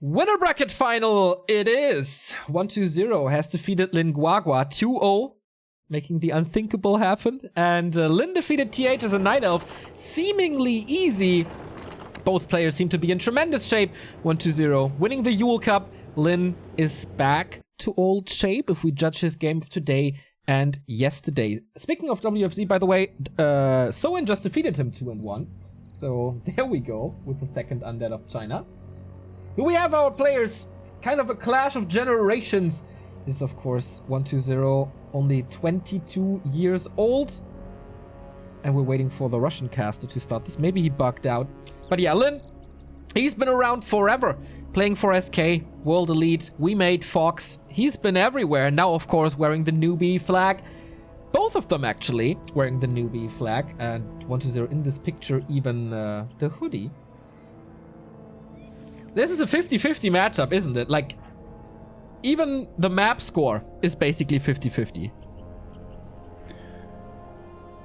Winner bracket final it is. 1-2-0 has defeated Lin Guagua 2-0, making the unthinkable happen. And Lin defeated TH as a Night Elf, seemingly easy. Both players seem to be in tremendous shape. 1-2-0, winning the Yule Cup. Lin is back to old shape if we judge his game of today and yesterday. Speaking of WFZ, by the way, Soen just defeated him 2-1. So there we go with the second Undead of China. Here we have our players, kind of a clash of generations. This is of course 1-2-0, only 22 years old. And we're waiting for the Russian caster to start this. Maybe he bugged out. But yeah, Lin, he's been around forever. Playing for SK, World Elite, we made Fox. He's been everywhere. Now, of course, wearing the newbie flag. Both of them, actually, wearing the newbie flag. And 1-2-0 in this picture, even the hoodie. This is a 50-50 matchup, isn't it? Like, even the map score is basically 50-50.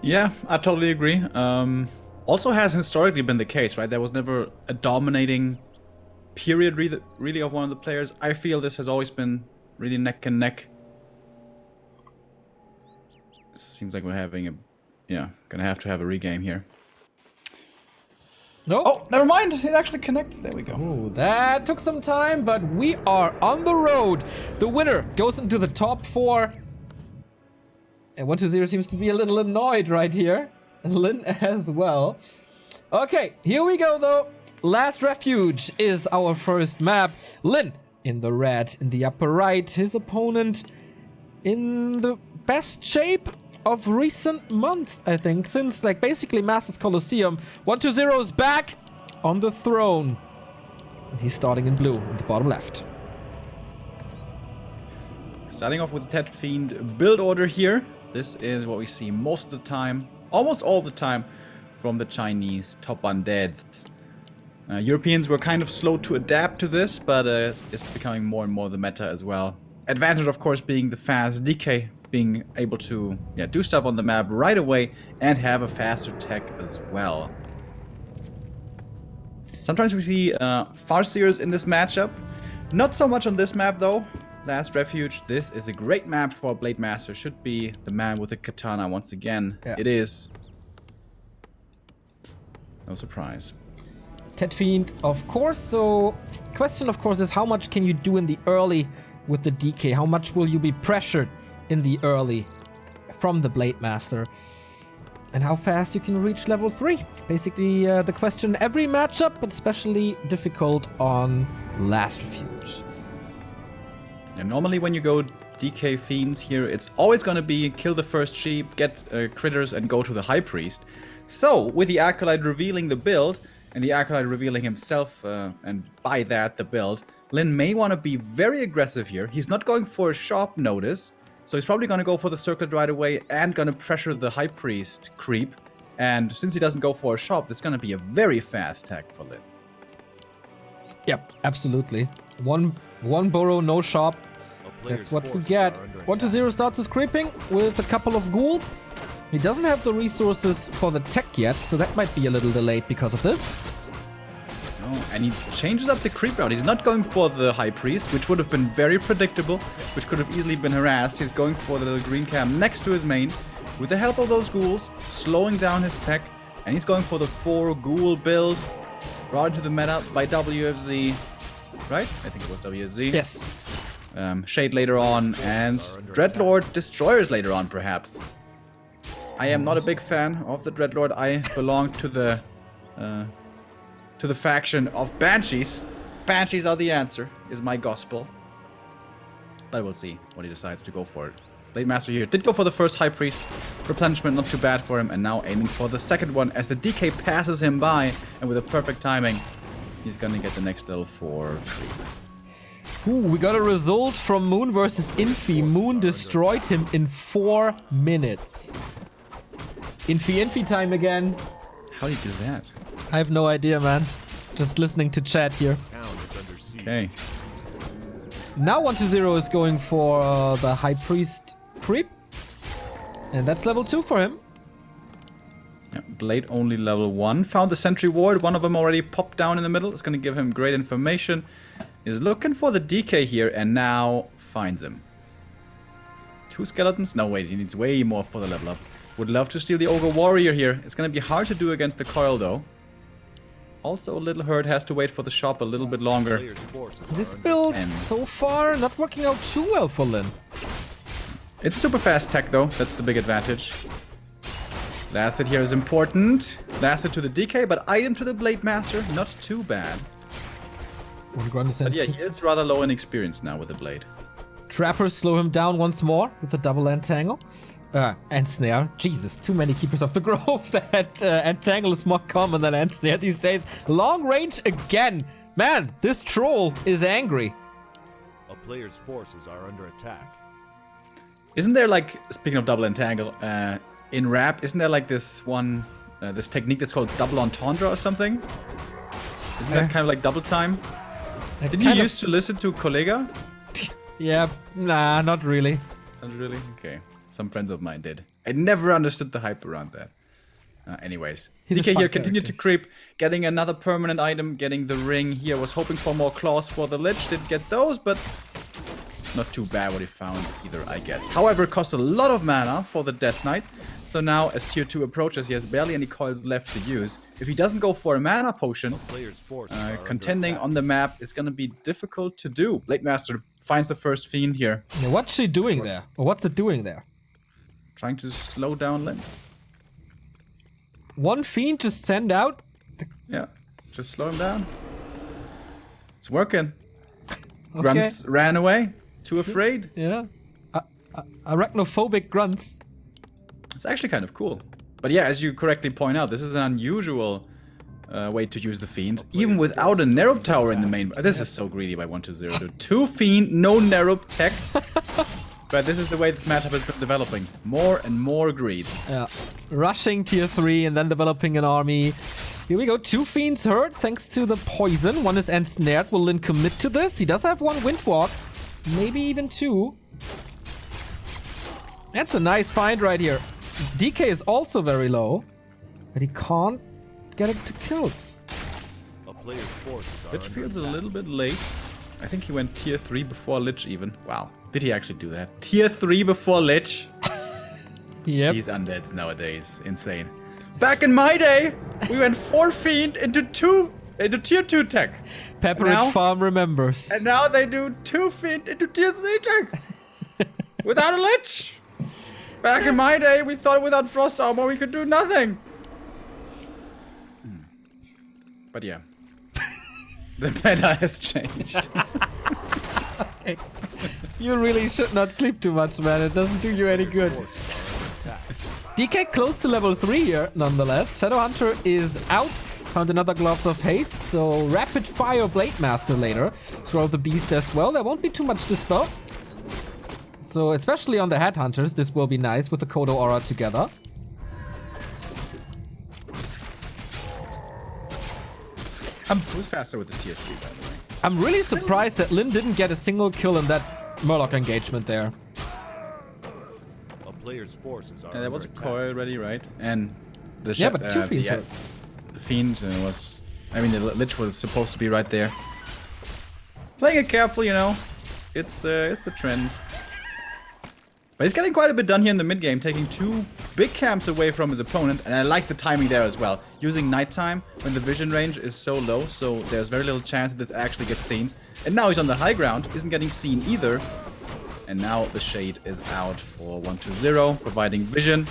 Yeah, I totally agree. Also has historically been the case, right? There was never a dominating period really of one of the players. I feel this has always been really neck and neck. It seems like we're having a... Yeah, gonna have to have a regame here. No. Oh, never mind. It actually connects. There we go. Ooh, that took some time, but we are on the road. The winner goes into the top 4. And 1-2-0 seems to be a little annoyed right here. And Lin as well. Okay, here we go though. Last Refuge is our first map. Lin in the red, in the upper right. His opponent in the best shape of recent month, I think. Since, like, basically Masters Colosseum. 1-2-0 is back on the throne. And he's starting in blue in the bottom left. Starting off with the Tet Fiend build order here. This is what we see most of the time, almost all the time, from the Chinese top undeads. Europeans were kind of slow to adapt to this, but it's becoming more and more the meta as well. Advantage, of course, being the fast DK, being able to do stuff on the map right away and have a faster tech as well. Sometimes we see Farseers in this matchup. Not so much on this map though. Last Refuge. This is a great map for Blade Master. Should be the man with the katana once again. Yeah. It is. No surprise. Tet Fiend, of course. So, question, of course, is how much can you do in the early with the DK? How much will you be pressured in the early from the Blade Master? And how fast you can reach level 3? Basically, the question every matchup, but especially difficult on Last Refuge. And normally when you go DK Fiends here, it's always going to be kill the first sheep, get critters, and go to the High Priest. So, with the Acolyte revealing the build, and the Acolyte revealing himself, and by that, the build, Lin may want to be very aggressive here. He's not going for a sharp notice, so he's probably going to go for the Circlet right away and going to pressure the High Priest creep. And since he doesn't go for a shop, that's going to be a very fast tag for Lin. Yep, absolutely. One burrow, no shop. That's what we get. 1-2-0 starts his creeping with a couple of ghouls. He doesn't have the resources for the tech yet, so that might be a little delayed because of this. Oh, and he changes up the creep route. He's not going for the High Priest, which would have been very predictable, which could have easily been harassed. He's going for the little green cam next to his main, with the help of those ghouls, slowing down his tech, and he's going for the 4 ghoul build, brought into the meta by WFZ, right? I think it was WFZ. Yes. Shade later on, and Dreadlord Destroyers later on, perhaps. I am not a big fan of the Dreadlord. I belong to the faction of Banshees. Banshees are the answer, is my gospel. But we'll see what he decides to go for. Blade Master here did go for the first High Priest. Replenishment, not too bad for him, and now aiming for the second one as the DK passes him by, and with a perfect timing, he's gonna get the next level 4 creep. Ooh, we got a result from Moon versus Infi. Moon destroyed him in 4 minutes. Infi time again. How do you do that? I have no idea, man. Just listening to chat here. Okay. Now 1-2-0 is going for the High Priest creep. And that's level 2 for him. Yeah, Blade only level 1. Found the Sentry Ward. One of them already popped down in the middle. It's going to give him great information. is looking for the DK here and now finds him. 2 skeletons? No, wait, he needs way more for the level up. Would love to steal the Ogre Warrior here. It's gonna be hard to do against the Coil, though. Also, Little Herd has to wait for the shop a little bit longer. This build, so far, not working out too well for Lin. It's super fast tech, though. That's the big advantage. Last hit here is important. Last hit to the DK, but item to the Blade Master, not too bad. But yeah, he is rather low in experience now with the Blade. Trappers slow him down once more with the double entangle. And snare. Jesus, too many keepers of the grove. That entangle is more common than end snare these days. Long range again. Man, this troll is angry. A player's forces are under attack. Isn't there, like, speaking of double entangle, in rap, isn't there like this one, this technique that's called double entendre or something? Isn't that kind of like double time? Did you used to listen to Kollega? Yeah, nah, not really. Not really? Okay. Some friends of mine did. I never understood the hype around that. Anyways, DK here continued to creep, getting another permanent item, getting the ring here. Was hoping for more claws for the Lich. Didn't get those, but not too bad what he found either, I guess. However, it cost a lot of mana for the Death Knight. So now, as tier 2 approaches, he has barely any coils left to use. If he doesn't go for a mana potion, contending on the map is going to be difficult to do. Blade Master finds the first fiend here. Yeah, what's she doing there? Or what's it doing there? Trying to slow down Lin. One fiend to send out? Yeah, just slow him down. It's working. Okay. Grunts ran away. Too afraid. Yeah. Arachnophobic grunts. It's actually kind of cool. But yeah, as you correctly point out, this is an unusual way to use the Fiend. Even without a Nerub Tower in the main... This is so greedy by 1-2-0, dude. 2 Fiend, no Nerub tech. But this is the way this matchup has been developing. More and more greed. Yeah. Rushing tier 3 and then developing an army. Here we go. 2 Fiends hurt thanks to the poison. One is ensnared. Will Lin commit to this? He does have 1 Windwalk. Maybe even 2. That's a nice find right here. DK is also very low, but he can't get it to kills. Lich feels a little bit late. I think he went tier 3 before Lich even. Wow. Did he actually do that? Tier 3 before Lich? Yep. These undeads nowadays. Insane. Back in my day, we went 4 Fiend into tier 2 tech. Pepperidge Farm remembers. And now they do 2 Fiend into tier 3 tech. Without a Lich. Back in my day, we thought without Frost Armor we could do nothing. But yeah. The meta has changed. Okay. You really should not sleep too much, man. It doesn't do you any good. DK close to level 3 here, nonetheless. Shadowhunter is out. Found another Gloves of Haste, so Rapid Fire Blade Master later. Scroll of the Beast as well. There won't be too much dispel. So, especially on the Headhunters, this will be nice with the Kodo Aura together. Who's faster with the tier 3, by the way? I'm really surprised that Lin didn't get a single kill in that Murloc engagement there. A player's forces are There was a coil ready, right? And the yeah, but 2 Fiends. The Fiend was... I mean, the Lich was supposed to be right there. Playing it careful, you know. It's the trend. But he's getting quite a bit done here in the mid game, taking 2 big camps away from his opponent, and I like the timing there as well. Using nighttime when the vision range is so low, so there's very little chance that this actually gets seen. And now he's on the high ground, isn't getting seen either. And now the Shade is out for 1-2-0, providing vision.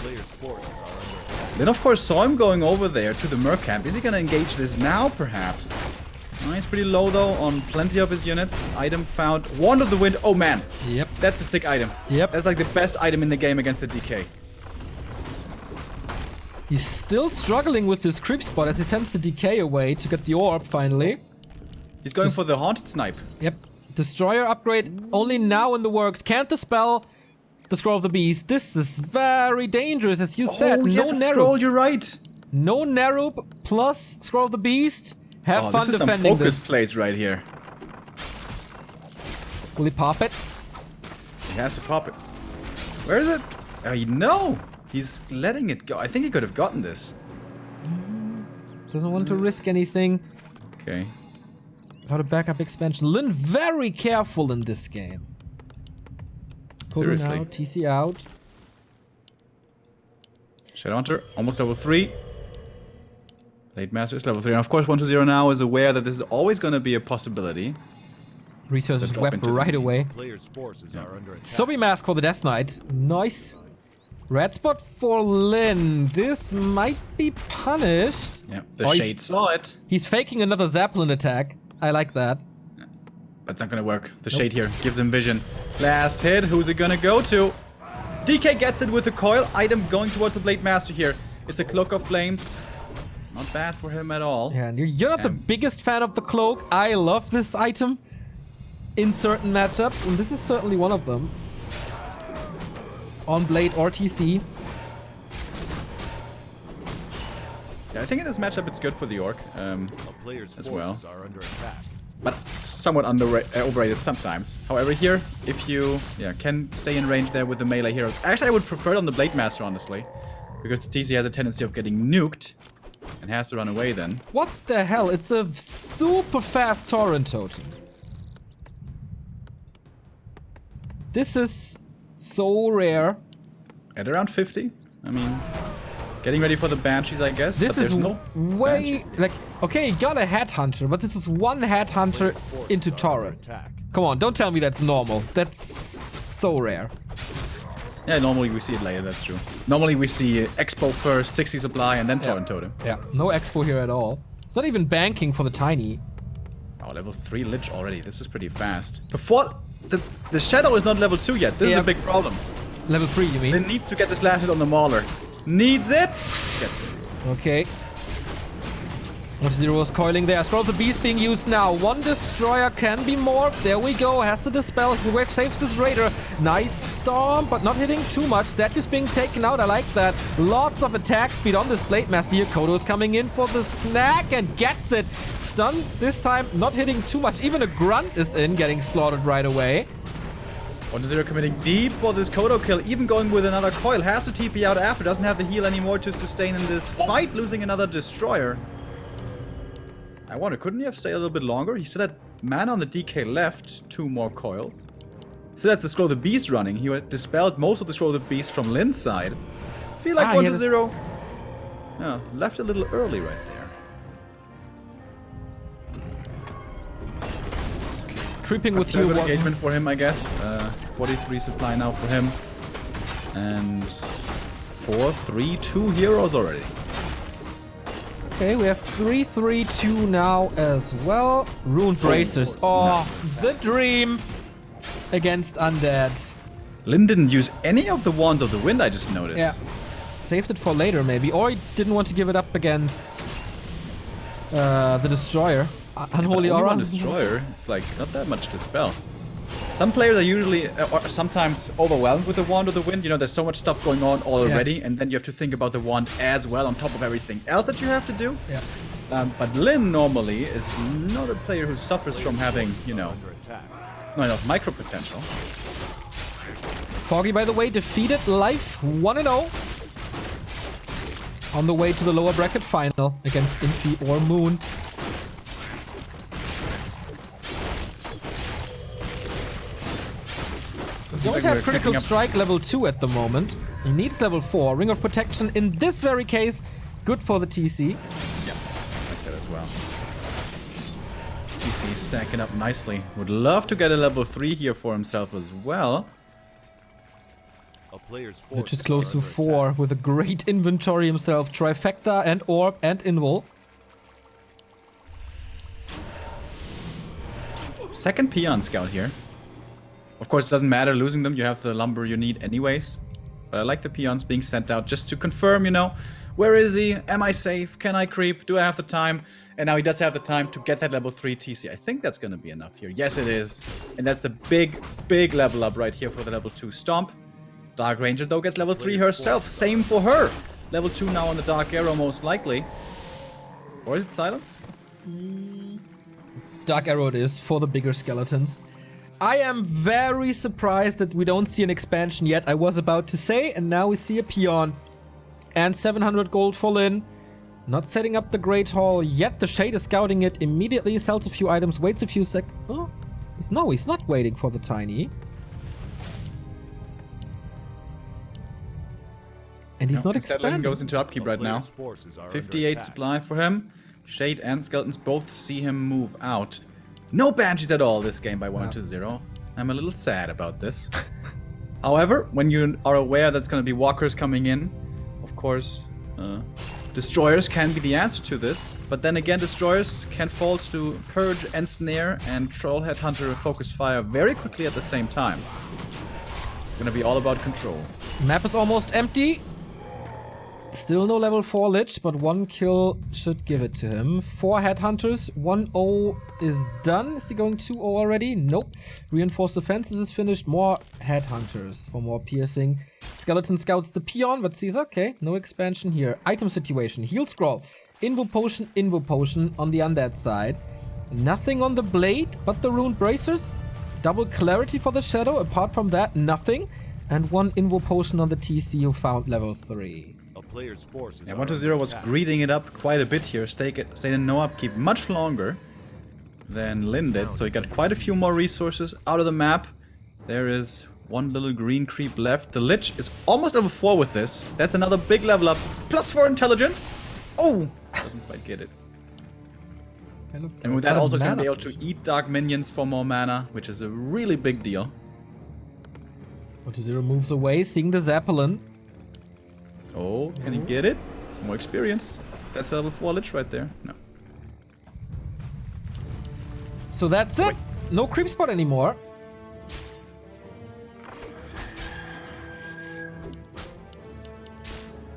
Then of course saw him going over there to the Merc camp. Is he gonna engage this now, perhaps? He's pretty low though on plenty of his units. Item found. Wand of the Wind. Oh man. Yep. That's a sick item. Yep. That's like the best item in the game against the DK. He's still struggling with this creep spot as he sends the DK away to get the orb finally. He's going for the Haunted Snipe. Yep. Destroyer upgrade only now in the works. Can't dispel the Scroll of the Beast. This is very dangerous, as you said. Oh, yeah, no the Nerub. scroll, you're right. No Nerub plus Scroll of the Beast. Have fun this is defending some focus this. plays right here. Will he pop it? He has to pop it. Where is it? Oh, no. He's letting it go. I think he could have gotten this. Doesn't want to risk anything. Okay. Got a backup expansion. Lin very careful in this game. Kodo Seriously. now, TC out. Shadowhunter, almost level 3. Late Master is level 3. And of course, 120 now is aware that this is always going to be a possibility. Resources drop weapon into the right away. Players' forces are under attack. Sobi Mask for the Death Knight. Nice. Red spot for Lin. This might be punished. Yeah, the Oh, Shade saw it. He's faking another Zeppelin attack. I like that. That's not gonna work. The Shade here gives him vision. Last hit, who's it gonna go to? DK gets it with the coil. Item going towards the Blade Master here. It's a Cloak of Flames. Not bad for him at all. Yeah, and you're not the biggest fan of the cloak. I love this item in certain matchups, and this is certainly one of them. On Blade or TC. Yeah, I think in this matchup it's good for the Orc A player's as forces well. are under attack. But somewhat overrated sometimes. However, here, if you can stay in range there with the melee heroes. Actually, I would prefer it on the Blade Master, honestly. Because the TC has a tendency of getting nuked and has to run away then. What the hell? It's a super fast torrent totem. This is so rare. At around 50. I mean, getting ready for the Banshees, I guess. This but there's is no way Banshee. like okay, you got a headhunter, but this is one headhunter into torrent. Attack. Come on, don't tell me that's normal. That's so rare. Yeah, normally we see it later, that's true. Normally we see Expo first, 60 supply, and then Torrent Totem. Yeah, no expo here at all. It's not even banking for the tiny. Oh, level 3 Lich already. This is pretty fast. Before the Shadow is not level 2 yet. This is a big problem. Level 3, you mean? It needs to get this last hit on the Mauler. Needs it. Gets it. Okay. Zero is coiling there. Scroll of the Beast being used now. One Destroyer can be morphed. There we go. Has to dispel. Wave saves this Raider. Nice Storm, but not hitting too much. Statues being taken out. I like that. Lots of attack speed on this Blade Master here. Kodo's coming in for the snack and gets it. Stunned this time. Not hitting too much. Even a Grunt is in, getting slaughtered right away. 1-0 committing deep for this Kodo kill. Even going with another coil. Has to TP out after. Doesn't have the heal anymore to sustain in this fight. Losing another Destroyer. I wonder, couldn't he have stayed a little bit longer? He still had mana on the DK left, 2 more coils. Still had the Scroll of the Beast running. He had dispelled most of the Scroll of the Beast from Lin's side. Feel like 1-0. Yeah, left a little early right there. Creeping with That's a you. good engagement for him, I guess. 43 supply now for him. And 4-3-2 heroes already. Okay, we have 3-3-2 now as well. Ruined Bracers. Oh, nice. The dream against Undead. Lin didn't use any of the Wands of the Wind, I just noticed. Yeah. Saved it for later, maybe. Or he didn't want to give it up against the Destroyer. Unholy Only Aura. one Destroyer, it's like not that much to spell. Some players are usually, or sometimes overwhelmed with the Wand of the Wind. You know, there's so much stuff going on already, and then you have to think about the Wand as well on top of everything else that you have to do. Yeah. But Lin normally is not a player who suffers from having, you know, Under attack. not enough micro potential. Foggy, by the way, defeated Life 1-0. On the way to the lower bracket final against Infi or Moon. So it Don't seems like have we're critical picking up- strike level 2 at the moment. He needs level 4. Ring of Protection in this very case, good for the TC. Yeah, I like that as well. TC stacking up nicely. Would love to get a level 3 here for himself as well. A player's forces Which is close are to under 4 attack. with a great inventory himself. Trifecta and Orb and Invul. Second Peon Scout here. Of course, it doesn't matter losing them. You have the lumber you need anyways. But I like the peons being sent out just to confirm, you know, where is he? Am I safe? Can I creep? Do I have the time? And now he does have the time to get that level 3 TC. I think that's going to be enough here. Yes, it is. And that's a big, big level up right here for the level 2 Stomp. Dark Ranger, though, gets level 3 herself. Same for her. Level 2 now on the Dark Arrow, most likely. Or is it Silence? Dark Arrow it is for the bigger skeletons. I am very surprised that we don't see an expansion yet. I was about to say, and now we see a peon. And 700 gold for Lin. Not setting up the Great Hall yet. The Shade is scouting it immediately, sells a few items, waits a few seconds. Oh, no, he's not waiting for the Tiny. And he's not Instead, Lin expanding. goes into upkeep right now. 58 supply for him. Shade and Skeletons both see him move out. No Banshees at all this game by 1-0. I'm a little sad about this. However, when you are aware that's going to be walkers coming in, of course, destroyers can be the answer to this. But then again, destroyers can fall to Purge and Snare and Troll Headhunter Focus Fire very quickly at the same time. It's going to be all about control. Map is almost empty. Still no level 4 Lich, but 1 kill should give it to him. 4 Headhunters, 1-0 is done. Is he going 2-0 already? Nope. Reinforced Defenses is finished. More Headhunters for more piercing. Skeleton scouts the Peon, but sees, okay, no expansion here. Item situation, Heal Scroll. Invo Potion on the Undead side. Nothing on the Blade, but the Rune Bracers. Double Clarity for the Shadow. Apart from that, nothing. And 1 Invo Potion on the TC who found level 3. Player's forces. Yeah, 1-0 was greeting it up quite a bit here. Staying in no upkeep much longer than Lin did, so he got quite a few more resources out of the map. There is 1 little green creep left. The Lich is almost level 4 with this. That's another big level up. +4 intelligence. Oh! Doesn't quite get it. And with that also, he's going to be able to eat Dark Minions for more mana, which is a really big deal. 1-0 moves away, seeing the Zeppelin. Oh, can he get it? It's more experience. That's a level 4 Lich right there. No. So that's it. No creep spot anymore.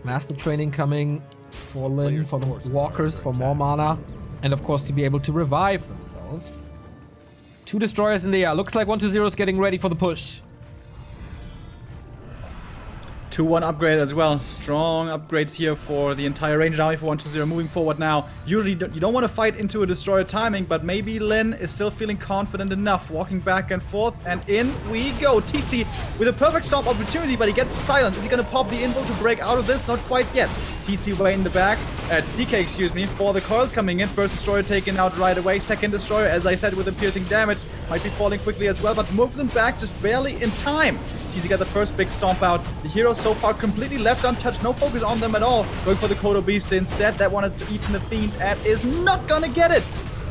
Master training coming for Lin, for the walkers, for more mana. And of course to be able to revive themselves. 2 destroyers in the air. Looks like 1-0 is getting ready for the push. 2-1 upgrade as well. Strong upgrades here for the entire ranged army for 1-0 moving forward now. Usually you don't want to fight into a destroyer timing, but maybe Lin is still feeling confident enough. Walking back and forth, and in we go. TC with a perfect stop opportunity, but he gets silent. Is he going to pop the info to break out of this? Not quite yet. TC way in the back. DK, excuse me, for the coils coming in. First destroyer taken out right away. Second destroyer, as I said, with the piercing damage. Might be falling quickly as well, but moves them back just barely in time. TC got the first big stomp out. The heroes so far completely left untouched. No focus on them at all. Going for the Kodo Beast instead. That one has eaten the Fiend and is not gonna get it.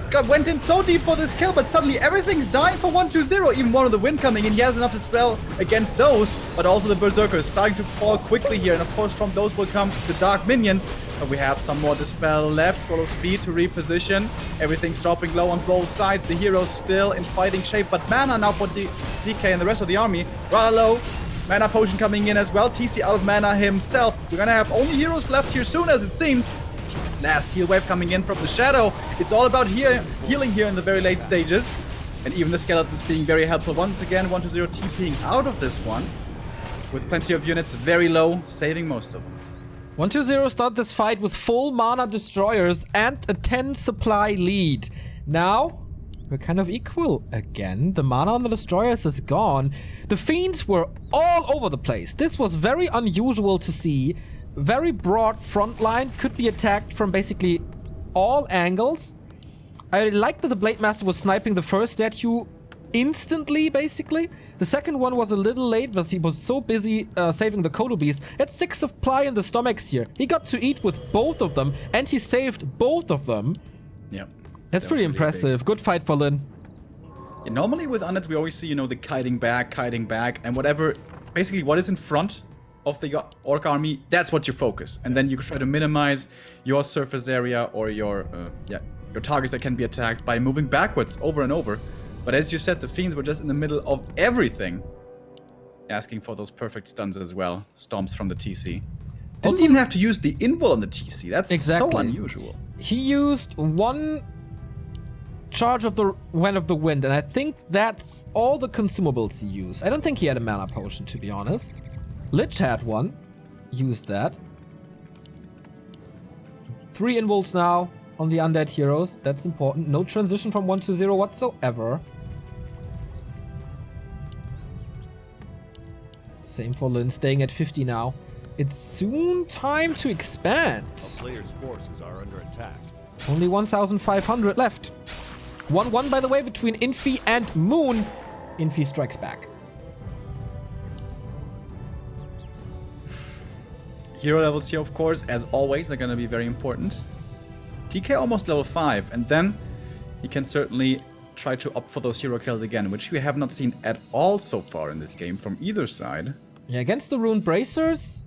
God, went in so deep for this kill, but suddenly everything's dying for 1-0. Even one of the wind coming in. He has enough to spell against those, but also the Berserkers starting to fall quickly here. And of course, from those will come the Dark Minions. But we have some more Dispel left. Scroll of Speed to reposition. Everything's dropping low on both sides. The heroes still in fighting shape, but mana now for DK and the rest of the army. Rather low. Mana Potion coming in as well. TC out of mana himself. We're gonna have only heroes left here soon, as it seems. Last heal wave coming in from the Shadow. It's all about healing here in the very late stages. And even the Skeletons being very helpful. Once again, 1-0 TPing out of this one. With plenty of units very low, saving most of them. 1-0 start this fight with full mana destroyers and a 10 supply lead. Now, we're kind of equal again. The mana on the destroyers is gone. The Fiends were all over the place. This was very unusual to see. Very broad front line, could be attacked from basically all angles. I like that the Blade Master was sniping the first statue instantly, basically. The second one was a little late, but he was so busy saving the Kodo Beast. At 6 supply in the stomachs here. He got to eat with both of them, and he saved both of them. Yep. That's pretty impressive. Good fight for Lin. Yeah, normally with Undeads, we always see, you know, the kiting back, and whatever. Basically, what is in front of the Orc army, that's what you focus. And then you try to minimize your surface area or your targets that can be attacked by moving backwards over and over. But as you said, the Fiends were just in the middle of everything, asking for those perfect stuns as well. Stomps from the TC. Didn't even have to use the invul on the TC. That's so unusual. He used 1 charge of the Wind, and I think that's all the consumables he used. I don't think he had a mana potion, to be honest. Lich had one. Used that. 3 invuls now on the undead heroes. That's important. No transition from 1-0 whatsoever. Same for Lin, staying at 50 now. It's soon time to expand. Players' forces are under attack. Only 1,500 left. 1-1, by the way, between Infi and Moon. Infi strikes back. Hero levels here, of course, as always, are going to be very important. DK almost level 5, and then he can certainly try to opt for those hero kills again, which we have not seen at all so far in this game from either side. Yeah, against the Rune Bracers,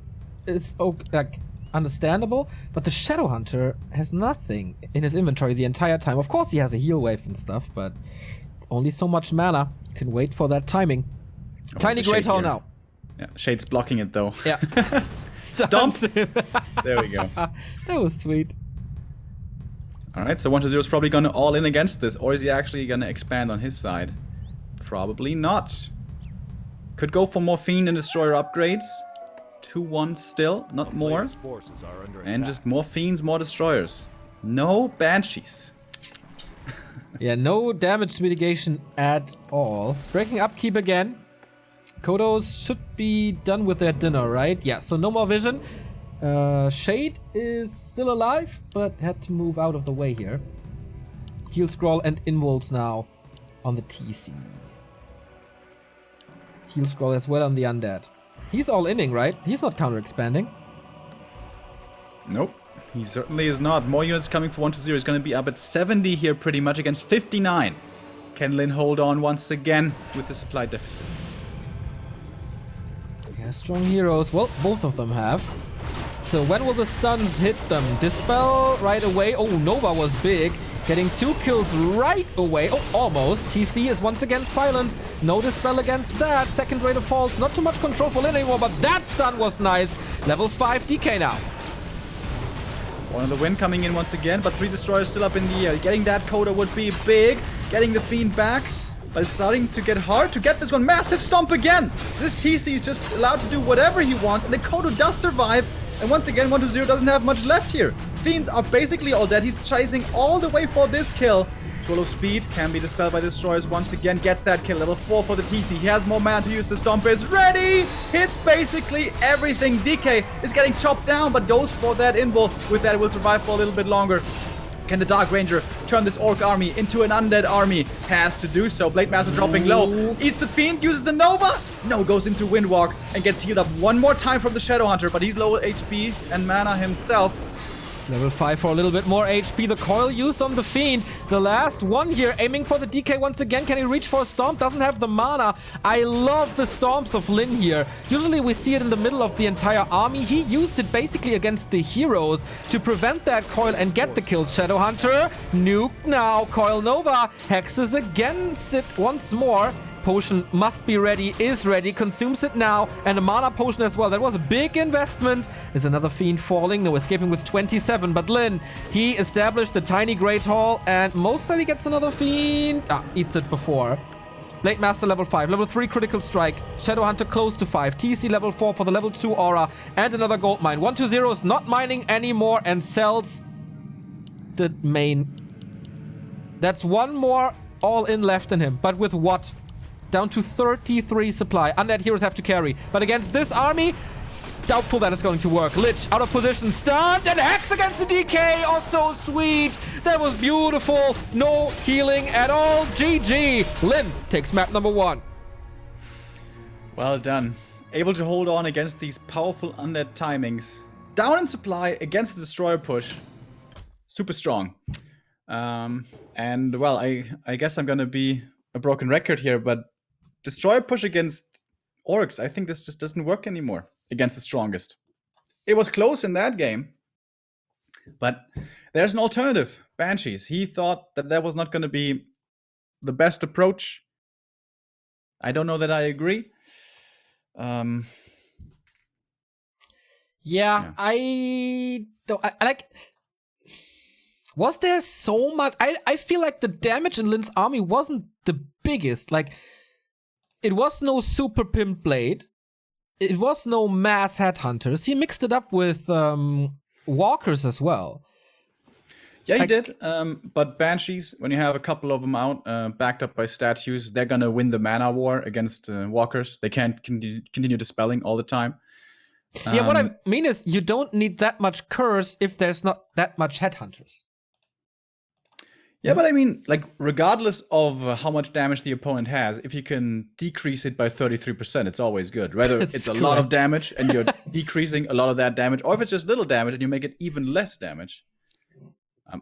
it's like understandable, but the Shadow Hunter has nothing in his inventory the entire time. Of course, he has a heal wave and stuff, but it's only so much mana. You can wait for that timing. Tiny Great Hall now. Yeah, Shade's blocking it though. Yeah. Stomp! There we go. That was sweet. Alright, so 1-0 is probably gonna all in against this, or is he actually gonna expand on his side? Probably not. Could go for more Fiend and Destroyer upgrades. 2-1 still, not more. Players' forces are under And attack. just more Fiends, more Destroyers. No Banshees. Yeah, no damage mitigation at all. Breaking upkeep again. Kodos should be done with their dinner, right? Yeah, so no more vision. Shade is still alive, but had to move out of the way here. Heal Scroll and Involves now on the TC. Heal Scroll as well on the Undead. He's all inning, right? He's not counter-expanding. Nope, he certainly is not. More units coming for 1-0. He's going to be up at 70 here pretty much against 59. Can Lin hold on once again with the supply deficit? Yeah, strong heroes. Well, both of them have. So when will the stuns hit them? Dispel right away. Oh, Nova was big. Getting 2 kills right away. Oh, almost. TC is once again silenced. No Dispel against that. Second rate of falls. Not too much control for Lin anymore, but that stun was nice. Level 5 DK now. One of the win coming in once again, but 3 Destroyers still up in the air. Getting that Coda would be big. Getting the Fiend back. But it's starting to get hard to get this one. Massive Stomp again. This TC is just allowed to do whatever he wants, and the Kodo does survive. And once again, 1-0 doesn't have much left here. Fiends are basically all dead. He's chasing all the way for this kill. Full of speed, can be dispelled by Destroyers once again. Gets that kill. Level 4 for the TC. He has more mana to use. The Stomp is ready. Hits basically everything. DK is getting chopped down, but goes for that invul. With that, it will survive for a little bit longer. Can the Dark Ranger turn this Orc army into an undead army? Has to do so. Blade Master dropping low. Eats the Fiend, uses the Nova. No, goes into Windwalk and gets healed up one more time from the Shadow Hunter, but he's low HP and mana himself. Level 5 for a little bit more HP. The coil used on the Fiend. The last one here, aiming for the DK once again. Can he reach for a Stomp? Doesn't have the mana. I love the Stomps of Lin here. Usually we see it in the middle of the entire army. He used it basically against the heroes to prevent that coil and get the kill. Shadow Hunter, nuke now. Coil Nova hexes against it once more. Potion must be ready, is ready, consumes it now, and a mana potion as well. That was a big investment. Is another Fiend falling? No, escaping with 27, but Lin, he established the tiny Great Hall, and most likely gets another Fiend. Eats it before. Blade Master level 5, level 3 critical strike, Shadow Hunter close to 5, TC level 4 for the level 2 aura, and another gold mine. 1-0 is not mining anymore and sells the main. That's one more all-in left in him, but with what? Down to 33 supply. Undead heroes have to carry. But against this army, doubtful that it's going to work. Lich out of position, stunned, and Hex against the DK. Oh, so sweet. That was beautiful. No healing at all. GG. Lin takes map number 1. Well done. Able to hold on against these powerful undead timings. Down in supply against the Destroyer push. Super strong. And well, I guess I'm gonna be a broken record here, but Destroyer push against Orcs, I think this just doesn't work anymore against the strongest. It was close in that game, but there's an alternative. Banshees. He thought that that was not going to be the best approach. I don't know that I agree. Yeah, I don't. I like. Was there so much? I feel like the damage in Lin's army wasn't the biggest. Like, it was no super pimp blade. It was no mass headhunters. He mixed it up with walkers as well. Yeah, he did. But Banshees, when you have a couple of them out, backed up by statues, they're gonna win the mana war against walkers. They can't continue dispelling all the time. Yeah, what I mean is you don't need that much curse if there's not that much headhunters. Yeah, but I mean, like, regardless of how much damage the opponent has, if you can decrease it by 33%, it's always good. Whether it's a lot of damage and you're decreasing a lot of that damage, or if it's just little damage and you make it even less damage.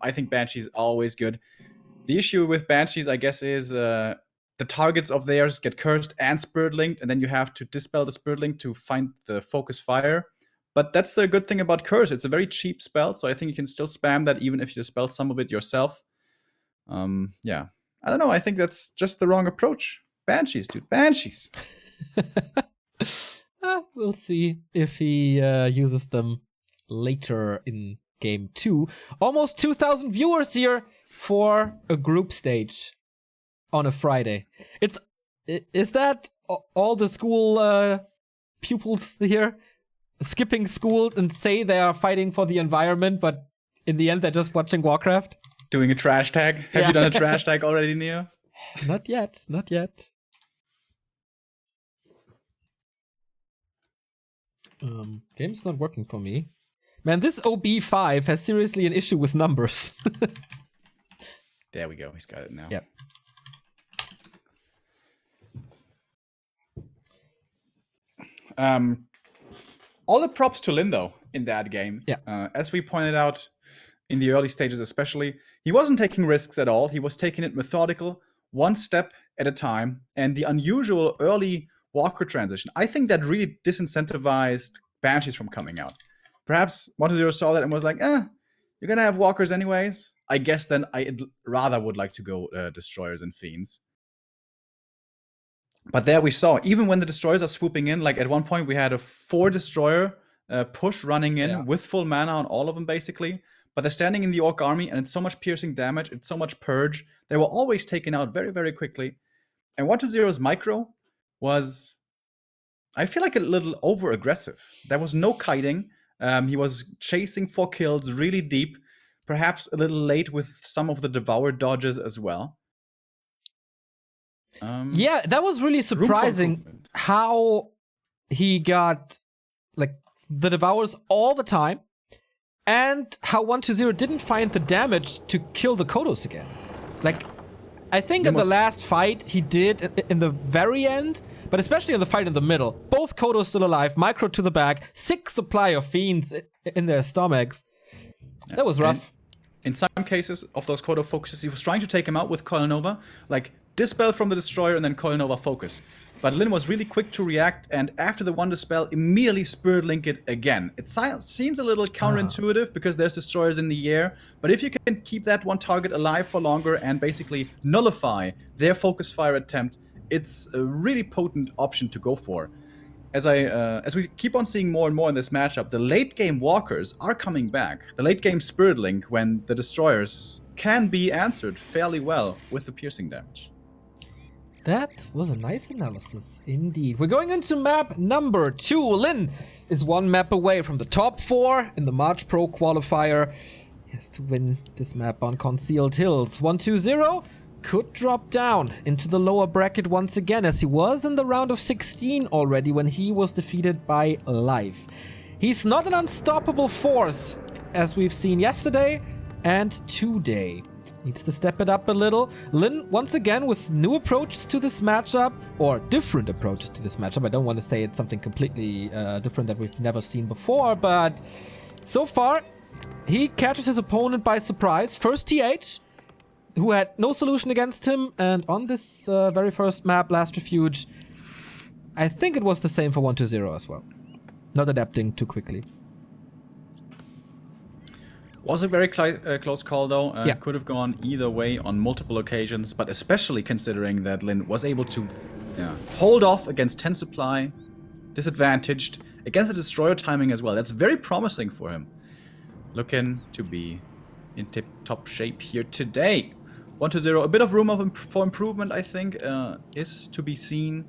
I think Banshee is always good. The issue with Banshees, I guess, is the targets of theirs get cursed and spirit linked, and then you have to dispel the spirit link to find the focus fire. But that's the good thing about curse. It's a very cheap spell, so I think you can still spam that even if you dispel some of it yourself. Yeah, I don't know. I think that's just the wrong approach. Banshees, dude. Banshees. We'll see if he uses them later in game 2. Almost 2,000 viewers here for a group stage on a Friday. Is that all the school pupils here skipping school and say they are fighting for the environment, but in the end they're just watching Warcraft? Doing a trash tag? Have you done a trash tag already, Neo? Not yet, not yet. Game's not working for me. Man, this OB5 has seriously an issue with numbers. There we go, he's got it now. Yep. All the props to Lin, though, in that game. Yeah. As we pointed out, in the early stages especially, he wasn't taking risks at all. He was taking it methodical, one step at a time, and the unusual early Walker transition, I think that really disincentivized Banshees from coming out. Perhaps 1-0 saw that and was like, you're gonna have Walkers anyways. I guess then I rather would like to go Destroyers and Fiends. But there we saw, even when the Destroyers are swooping in, like at one point we had a 4-Destroyer push running in with full mana on all of them basically. But they're standing in the Orc army, and it's so much piercing damage, it's so much purge. They were always taken out very, very quickly. And 1-0's micro was, I feel like, a little over-aggressive. There was no kiting. He was chasing for kills really deep, perhaps a little late with some of the Devour dodges as well. Yeah, that was really surprising how he got like the Devours all the time. And how 1-0 didn't find the damage to kill the Kodos again. Like, I think in the last fight he did in the very end, but especially in the fight in the middle. Both Kodos still alive, micro to the back, 6 supply of Fiends in their stomachs. That was rough. And in some cases of those Kodo focuses, he was trying to take him out with Coil Nova, like dispel from the Destroyer and then Coil Nova focus. But Lin was really quick to react, and after the one dispel, immediately Spirit Link it again. It seems a little counterintuitive because there's Destroyers in the air, but if you can keep that one target alive for longer and basically nullify their focus fire attempt, it's a really potent option to go for. As we keep on seeing more and more in this matchup, the late game Walkers are coming back. The late game Spirit Link, when the Destroyers can be answered fairly well with the piercing damage. That was a nice analysis, indeed. We're going into map number 2. Lin is one map away from the top 4 in the March Pro Qualifier. He has to win this map on Concealed Hills. 1-2-0 could drop down into the lower bracket once again, as he was in the round of 16 already when he was defeated by Life. He's not an unstoppable force, as we've seen yesterday and today. Needs to step it up a little. Lin, once again, with new approaches to this matchup, or different approaches to this matchup. I don't want to say it's something completely different that we've never seen before, but so far, he catches his opponent by surprise. First TH, who had no solution against him, and on this very first map, Last Refuge, I think it was the same for 1-2-0 as well. Not adapting too quickly. Was a very close call, though. Could have gone either way on multiple occasions, but especially considering that Lin was able to hold off against 10 supply, disadvantaged, against the Destroyer timing as well. That's very promising for him. Looking to be in tip-top shape here today. 1-0, a bit of room for improvement, I think, is to be seen.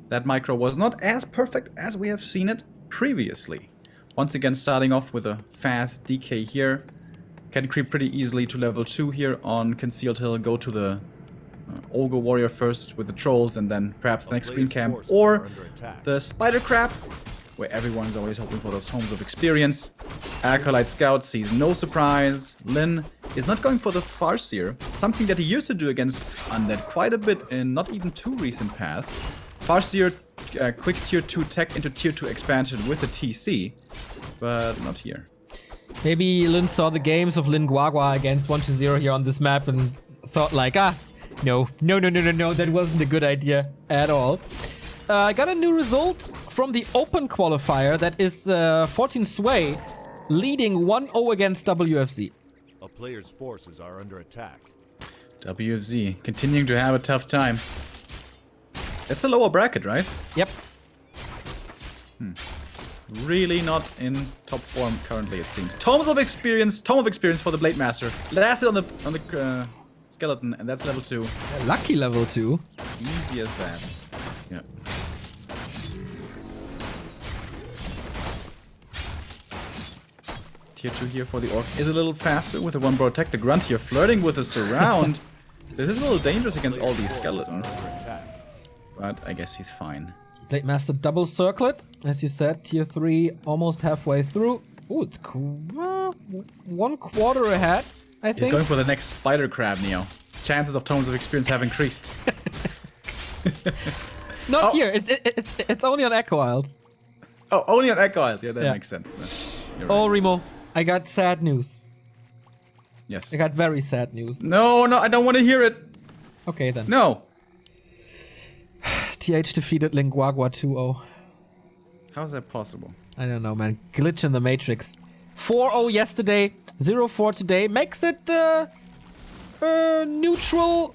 That micro was not as perfect as we have seen it previously. Once again, starting off with a fast DK here. Can creep pretty easily to level 2 here on Concealed Hill. Go to the Ogre Warrior first with the Trolls, and then perhaps the next Green Camp. Or the Spider Crab. where everyone is always hoping for those tomes of experience. Acolyte Scout sees no surprise. Lin is not going for the Farseer, something that he used to do against Undead quite a bit in not even too recent past. Farseer, quick tier 2 tech into tier 2 expansion with a TC, but not here. Maybe Lin saw the games of Lin Guagua against 1-0 here on this map and thought like, no, that wasn't a good idea at all. I got a new result from the open qualifier that is 14 Sway leading 1-0 against WFZ. A player's forces are under attack. WFZ continuing to have a tough time. It's a lower bracket, right? Yep. Really not in top form currently, it seems. Tome of experience for the Blade Master. That's it on the skeleton, and that's level 2. Lucky level 2. Easy as that. Yeah. Tier 2 here for the Orc is a little faster with the 1-bro attack. The Grunt here flirting with a surround. This is a little dangerous against all these skeletons. But I guess he's fine. Blade Master double circlet. As you said, tier 3 almost halfway through. Oh, it's cool. 1/4 ahead, I think. He's going for the next spider crab, Neo. Chances of tomes of experience have increased. Not here. It's only on Echo Isles. Oh, only on Echo Isles. Yeah, that makes sense. You're right. Oh, Remo, I got sad news. Yes. I got very sad news. No, I don't want to hear it. Okay, then. No. TH defeated Linguagua 2-0. How is that possible? I don't know, man. Glitch in the Matrix. 4-0 yesterday, 0-4 today. Makes it neutral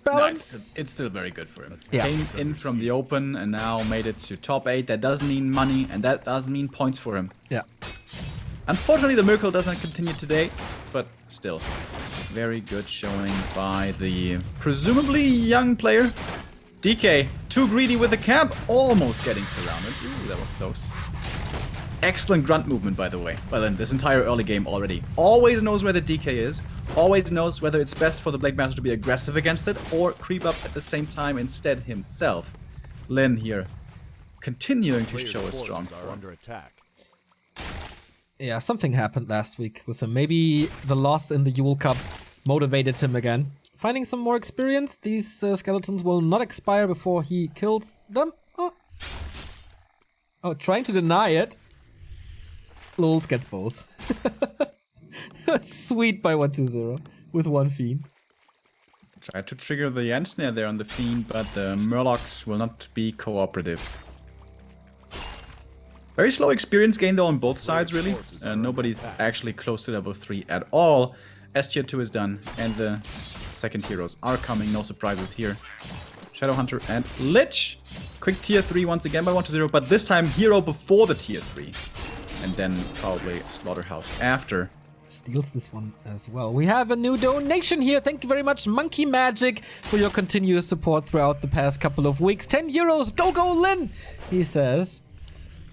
balance. No, it's still very good for him. Yeah. Came in from the open and now made it to top 8. That does mean money and that does mean points for him. Yeah. Unfortunately, the miracle doesn't continue today, but still. Very good showing by the presumably young player. DK, too greedy with the camp, almost getting surrounded. Ooh, that was close. Excellent grunt movement, by the way. Well, in this entire early game already. Always knows where the DK is. Always knows whether it's best for the Blade Master to be aggressive against it or creep up at the same time instead himself. Lin here, continuing to show a strong form. Under attack. Yeah, something happened last week with him. Maybe the loss in the Yule Cup motivated him again. Finding some more experience. These skeletons will not expire before he kills them. Oh, trying to deny it. Lols gets both. Sweet by 1-2-0 with one fiend. Tried to trigger the end snare there on the fiend, but the Murlocs will not be cooperative. Very slow experience gain though on both sides, really. Nobody's actually close to level 3 at all. S tier 2 is done, and the second heroes are coming. No surprises here. Shadowhunter and Lich. Quick tier 3 once again by 1-0, but this time hero before the tier 3. And then probably Slaughterhouse after. Steals this one as well. We have a new donation here. Thank you very much, Monkey Magic, for your continuous support throughout the past couple of weeks. 10 euros. Go, Lin! He says.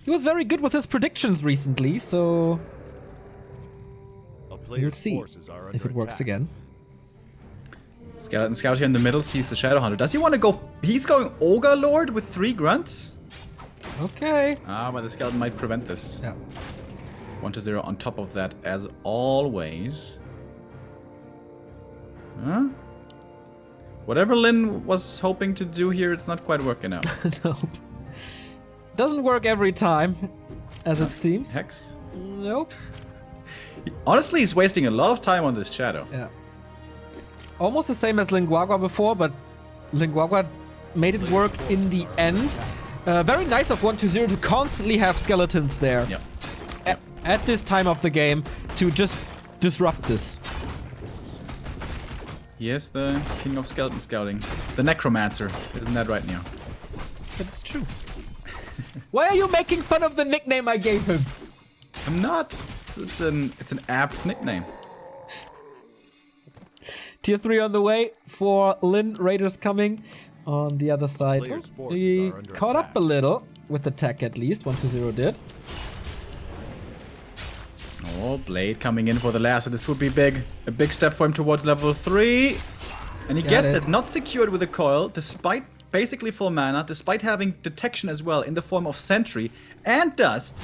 He was very good with his predictions recently, so we'll see if it works again. Skeleton Scout here in the middle sees the Shadowhunter. Does he want to go? He's going Ogre Lord with 3 grunts? Okay. But the Skeleton might prevent this. Yeah. 1-0 on top of that, as always. Huh? Whatever Lin was hoping to do here, it's not quite working out. Nope. Doesn't work every time, as it seems. Hex? Nope. Honestly, he's wasting a lot of time on this Shadow. Yeah. Almost the same as Linguagua before, but Linguagua made it work in the end. Very nice of 1-0 to constantly have skeletons there. Yep. At this time of the game to just disrupt this. He is the king of skeleton scouting. The Necromancer. Isn't that right, Neo? That's true. Why are you making fun of the nickname I gave him? I'm not. It's an apt nickname. Tier 3 on the way for Lin. Raiders coming on the other side. He caught up a little with the tech at least. 1-0 did. Oh, Blade coming in for the last, and this would be big. A big step for him towards level 3. And he gets it. Not secured with a coil, despite basically full mana, despite having detection as well in the form of Sentry and Dust.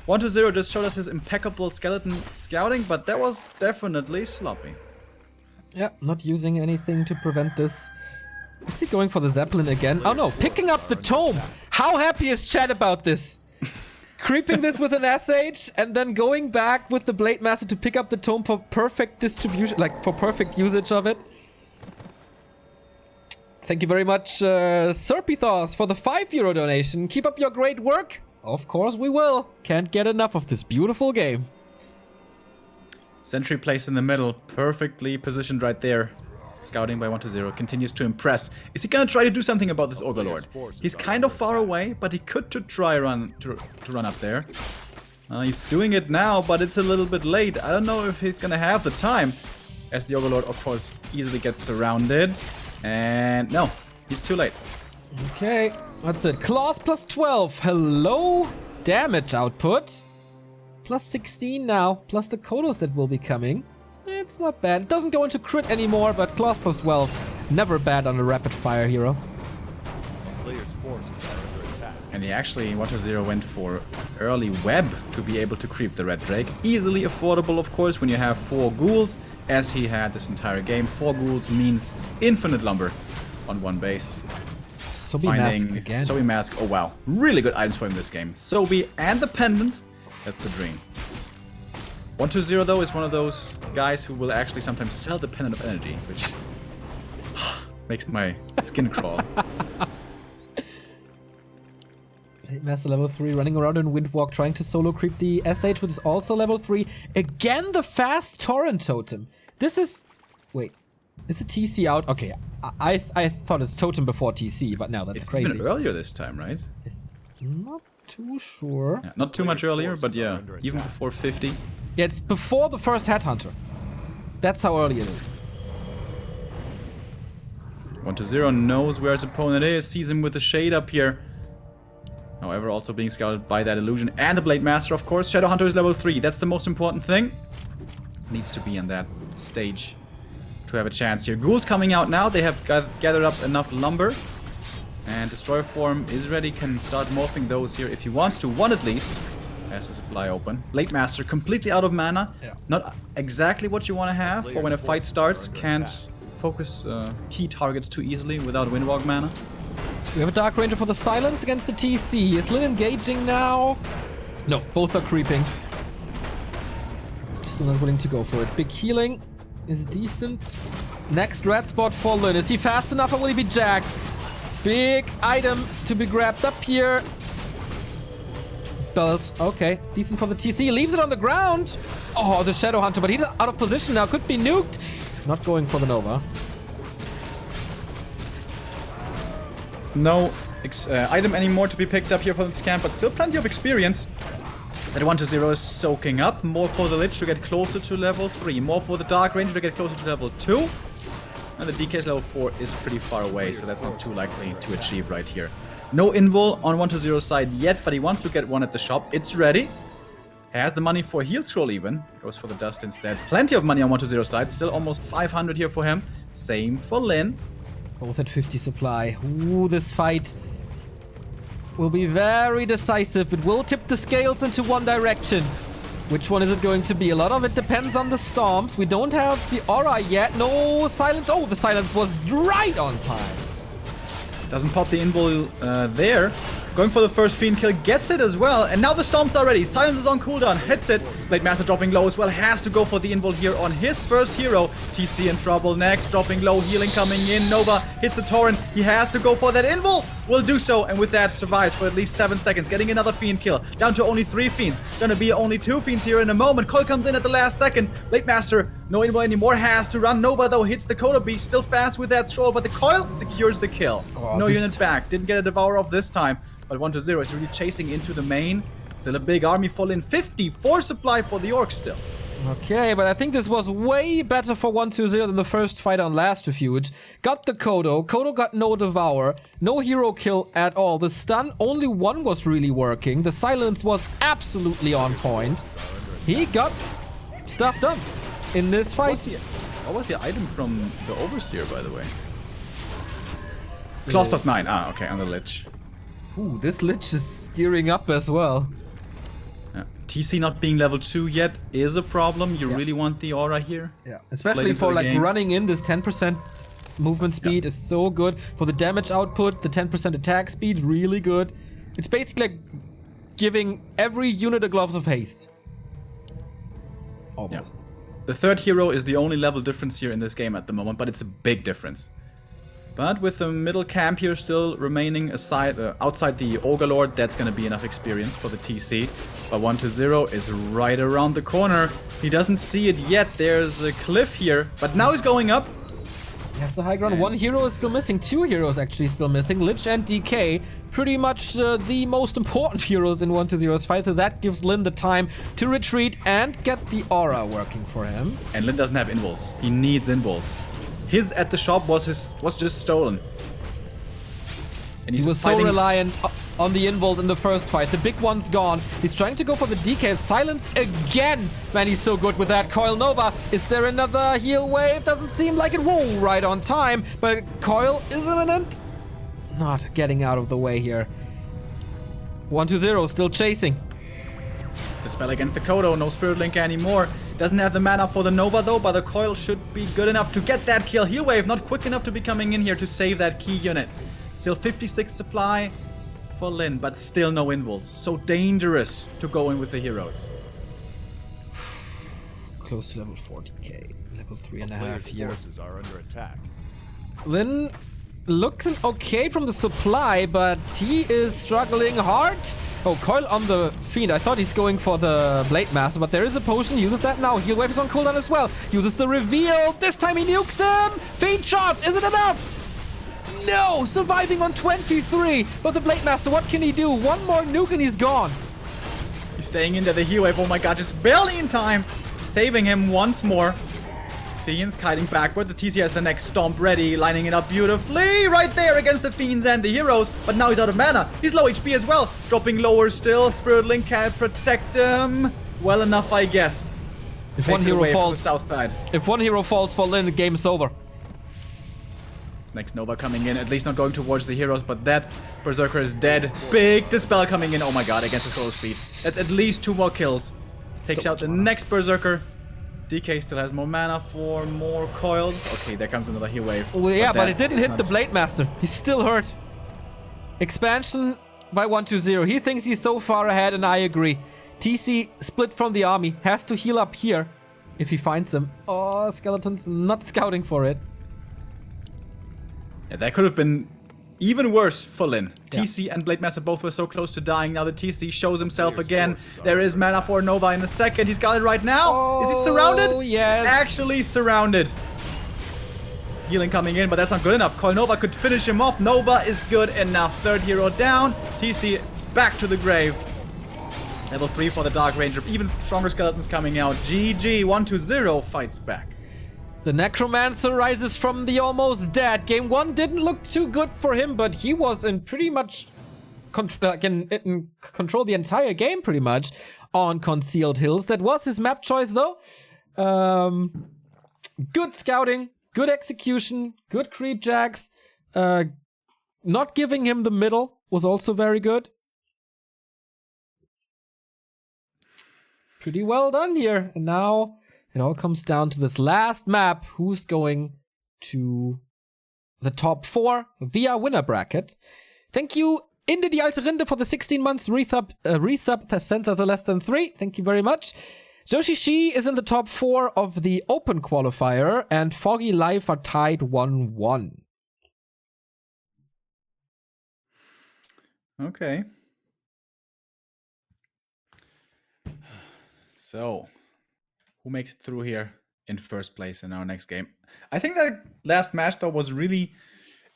120 just showed us his impeccable skeleton scouting, but that was definitely sloppy. Yeah, not using anything to prevent this. Is he going for the Zeppelin again? Oh no, picking up the Tome! How happy is Chad about this? Creeping this with an SH and then going back with the Blade Master to pick up the Tome for perfect distribution, like for perfect usage of it. Thank you very much, Serpithos, for the €5 donation. Keep up your great work. Of course we will. Can't get enough of this beautiful game. Sentry placed in the middle, perfectly positioned right there. Scouting by 120 continues to impress. Is he gonna try to do something about this Ogre Lord? He's kind of far away, but he could try run up there. He's doing it now, but it's a little bit late. I don't know if he's gonna have the time, as the Ogre Lord, of course, easily gets surrounded. And no, he's too late. Okay, that's it. Claws plus 12. Hello, damage output. Plus 16 now, plus the Kodos that will be coming. It's not bad. It doesn't go into crit anymore, but claws plus 12. Never bad on a rapid fire hero. Player's forces are under attack. And he actually, 120 went for early web to be able to creep the Red Drake. Easily affordable, of course, when you have 4 ghouls, as he had this entire game. 4 ghouls means infinite lumber on one base. Sobi Mask again. Sobi Mask, oh wow. Really good items for him this game. Sobi and the pendant, that's the dream. 120 though is one of those guys who will actually sometimes sell the Pendant of Energy, which makes my skin crawl. Master level 3 running around in Windwalk trying to solo creep the SH, which is also level 3. Again, the fast Torrent Totem. This is... Wait. Is it TC out? Okay, I thought it's Totem before TC, but no, that's crazy. It's even earlier this time, right? Not too sure. Yeah, not too much earlier, but yeah, even before 50. Yeah, it's before the first Headhunter. That's how early it is. 120 knows where his opponent is, sees him with the shade up here. However, also being scouted by that illusion and the Blade Master, of course. Shadowhunter is level 3. That's the most important thing. Needs to be in that stage to have a chance here. Ghouls coming out now. They have gathered up enough lumber. And Destroyer form is ready. Can start morphing those here if he wants to. One at least. Has the supply open. Blade Master completely out of mana. Yeah. Not exactly what you want to have for when a fight starts. Can't focus key targets too easily without Windwalk mana. We have a Dark Ranger for the silence against the TC. Is Lin engaging now? No, both are creeping. Still not willing to go for it. Big healing is decent. Next red spot for Lin. Is he fast enough or will he be jacked? Big item to be grabbed up here. Belt. Okay, decent for the TC. Leaves it on the ground. Oh, the Shadow Hunter, but he's out of position now. Could be nuked. Not going for the Nova. No item anymore to be picked up here for this camp, but still plenty of experience. That 120 is soaking up. More for the Lich to get closer to level 3. More for the Dark Ranger to get closer to level 2. And the DK's level 4 is pretty far away, so that's not too likely to achieve right here. No invul on 120's side yet, but he wants to get one at the shop. It's ready. Has the money for heal scroll even. Goes for the dust instead. Plenty of money on 120's side. Still almost 500 here for him. Same for Lin. Both at 50 supply. Ooh, this fight will be very decisive. It will tip the scales into one direction. Which one is it going to be? A lot of it depends on the storms. We don't have the aura yet. No silence. Oh, the silence was right on time. Doesn't pop the invul there. Going for the first Fiend kill, gets it as well. And now the Storms are ready. Silence is on cooldown, hits it. Blade Master dropping low as well. Has to go for the invul here on his first hero. TC in trouble next, dropping low, healing coming in. Nova hits the Torrent. He has to go for that invul. Will do so, and with that survives for at least 7 seconds. Getting another Fiend kill. Down to only 3 Fiends. Gonna be only 2 Fiends here in a moment. Coil comes in at the last second. Blade Master, no invul anymore. Has to run. Nova though hits the Coda Beast. Still fast with that scroll, but the Coil secures the kill. Oh, no unit back. Didn't get a Devour off this time. But 120 is really chasing into the main. Still a big army full in. 54 supply for the Orcs still. Okay, but I think this was way better for 120 than the first fight on Last Refuge. Got the Kodo. Kodo got no Devour. No hero kill at all. The stun, only one was really working. The silence was absolutely on point. He got stuff done in this fight. What was the item from the Overseer, by the way? Claws +9. Ah, okay, on the Lich. Ooh, this Lich is gearing up as well. TC not being level 2 yet is a problem. You Yeah. really want the aura here. Yeah, especially Late into for the like game. running in this 10% movement speed is so good. For the damage output, the 10% attack speed, really good. It's basically like giving every unit a gloves of haste. Almost. The third hero is the only level difference here in this game at the moment, but it's a big difference. But with the middle camp here still remaining outside the Ogre Lord, that's going to be enough experience for the TC. But 1-0 is right around the corner. He doesn't see it yet. There's a cliff here, but now he's going up. He has the high ground. One hero is still missing. Two heroes actually still missing. Lich and DK. Pretty much the most important heroes in 1-0's fight. So that gives Lin the time to retreat and get the aura working for him. And Lin doesn't have invuls. He needs invuls. His at the shop was just stolen. And He was so reliant on the involt in the first fight. The big one's gone. He's trying to go for the DK. Silence again. Man, he's so good with that. Coil Nova. Is there another heal wave? Doesn't seem like it. Whoa, right on time. But Coil is imminent. Not getting out of the way here. 1-0, still chasing. The spell against the Kodo, no Spirit Link anymore. Doesn't have the mana for the Nova though, but the Coil should be good enough to get that kill. Heal Wave not quick enough to be coming in here to save that key unit. Still 56 supply for Lin, but still no invuls. So dangerous to go in with the heroes. Close to level 40k. Level 3.5 Player's here. forces are under attack. Lin looks okay from the supply, but he is struggling hard. Oh, Coil on the Fiend. I thought he's going for the Blade Master, but there is a potion. Uses that now. Heal Wave is on cooldown as well. Uses the reveal. This time he nukes him. Fiend shots. Is it enough? No! Surviving on 23. But the Blade Master, what can he do? One more nuke and he's gone. He's staying into the heal wave. Oh my god, just barely in time. Saving him once more. Fiend's kiting backward. The TC has the next stomp ready, lining it up beautifully right there against the Fiends and the heroes. But now he's out of mana. He's low HP as well. Dropping lower still. Spirit Link can't protect him. Well enough, I guess. If Takes one it hero away from the falls, south side. if one hero falls for Lin, the game's over. Next Nova coming in, at least not going towards the heroes, but that Berserker is dead. Big Dispel coming in. Oh my god, against the solo speed. That's at least 2 more kills. Takes So out the much mana. next Berserker. DK still has more mana for more coils. Okay, there comes another heal wave. Well, yeah, but that it didn't is hit the not- Blade Master. He's still hurt. Expansion by 1-0. He thinks he's so far ahead, and I agree. TC split from the army. Has to heal up here if he finds him. Oh, Skeleton's not scouting for it. Yeah, that could have been even worse for Lin. Yeah. TC and Blade Master both were so close to dying. Now the TC shows himself again. There is mana for Nova in a second. He's got it right now. Is he surrounded? Oh, yes. Actually surrounded. Healing coming in, but that's not good enough. Coil Nova could finish him off. Nova is good enough. Third hero down. TC back to the grave. Level 3 for the Dark Ranger. Even stronger skeletons coming out. GG. 1-0 fights back. The Necromancer rises from the almost dead. Game 1 didn't look too good for him, but he was in pretty much in control the entire game pretty much on Concealed Hills. That was his map choice though. Good scouting, good execution, good creep jacks. Not giving him the middle was also very good. Pretty well done here. And now it all comes down to this last map. Who's going to the top 4 via winner bracket? Thank you, Inde die alte Rinde, for the 16 months resub that sends us the less than 3. Thank you very much. Joshi Shi is in the top 4 of the open qualifier, and Foggy Life are tied 1-1. Okay. So, who makes it through here in first place in our next game? I think that last match, though, was really...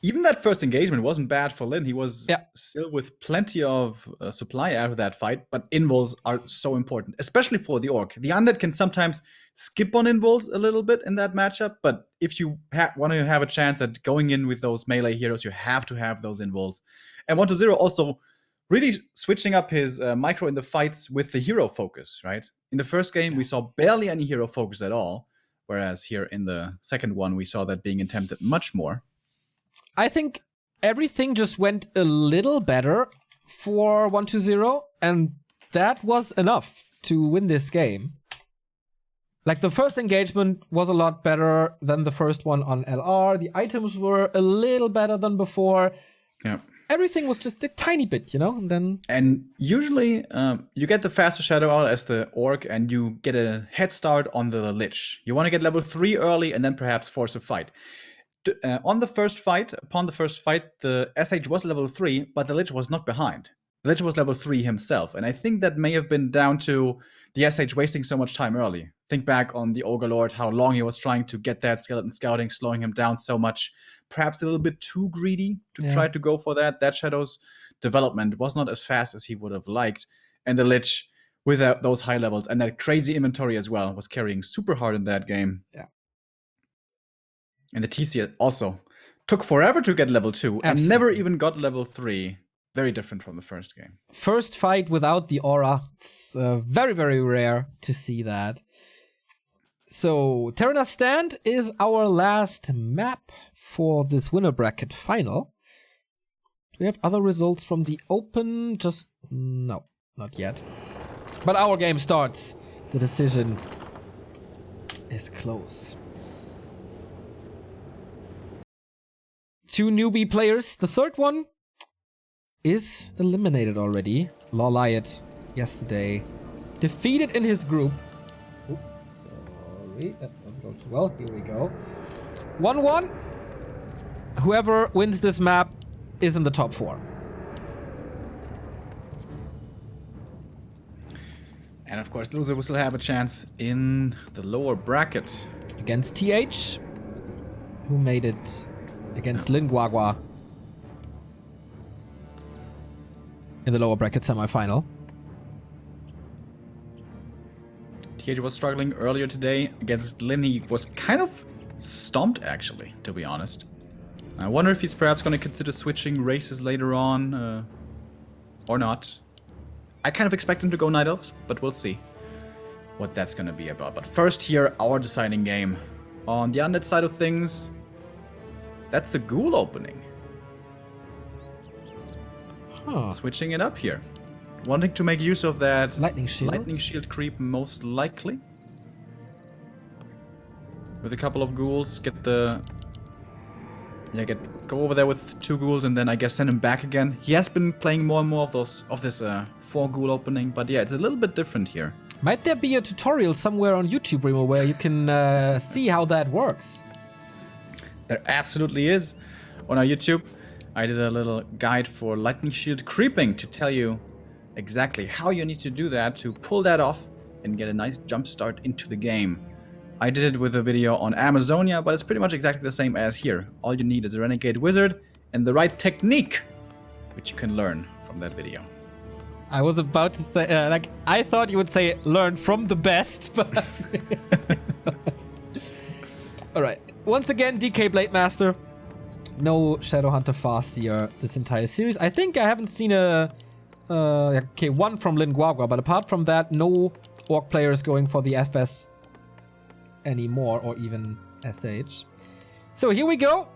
Even that first engagement wasn't bad for Lin. He was still with plenty of supply out of that fight, but invuls are so important, especially for the Orc. The Undead can sometimes skip on invuls a little bit in that matchup, but if you want to have a chance at going in with those melee heroes, you have to have those invuls. And 1-0 also really switching up his micro in the fights with the hero focus, right? In the first game, we saw barely any hero focus at all, whereas here in the second one, we saw that being attempted much more. I think everything just went a little better for 1-0, and that was enough to win this game. Like, the first engagement was a lot better than the first one on LR. The items were a little better than before. Yeah. Everything was just a tiny bit, you know? And usually, you get the faster Shadow out as the Orc, and you get a head start on the Lich. You want to get level 3 early, and then perhaps force a fight. Upon the first fight, the SH was level 3, but the Lich was not behind. The Lich was level 3 himself, and I think that may have been down to the SH wasting so much time early. Think back on the Ogre Lord, how long he was trying to get that skeleton scouting, slowing him down so much. Perhaps a little bit too greedy to try to go for that. That Shadow's development was not as fast as he would have liked. And the Lich, with those high levels and that crazy inventory as well, was carrying super hard in that game. Yeah. And the TC also took forever to get level 2 and never even got level 3. Very different from the first game. First fight without the aura. It's very, very rare to see that. So, Terra's Stand is our last map for this winner bracket final. Do we have other results from the open? No, not yet. But our game starts. The decision is close. 2 newbie players. The third one is eliminated already. Lawliot yesterday defeated in his group. Oops, sorry, that didn't go too well. Here we go. 1-1. Whoever wins this map is in the top 4. And of course, loser will still have a chance in the lower bracket. Against TH, who made it against Lin Guagua in the lower bracket semifinal. TH was struggling earlier today against Lin. He was kind of stomped, actually, to be honest. I wonder if he's perhaps going to consider switching races later on, or not. I kind of expect him to go Night Elves, but we'll see what that's going to be about. But first here, our deciding game. On the undead side of things, that's a ghoul opening. Switching it up here. Wanting to make use of that lightning shield creep, most likely. With a couple of ghouls, go over there with 2 ghouls and then I guess send him back again. He has been playing more and more of this 4 ghoul opening, but yeah, it's a little bit different here. Might there be a tutorial somewhere on YouTube, Remo, where you can see how that works? There absolutely is. On our YouTube, I did a little guide for lightning shield creeping to tell you exactly how you need to do that to pull that off and get a nice jump start into the game. I did it with a video on Amazonia, but it's pretty much exactly the same as here. All you need is a Renegade Wizard and the right technique, which you can learn from that video. I was about to say, I thought you would say learn from the best, but... Alright, once again, DK Blade Master. No Shadowhunter Farseer this entire series. I think I haven't seen one from Lin Guagua, but apart from that, no Orc players going for the FS anymore, or even SH. So here we go.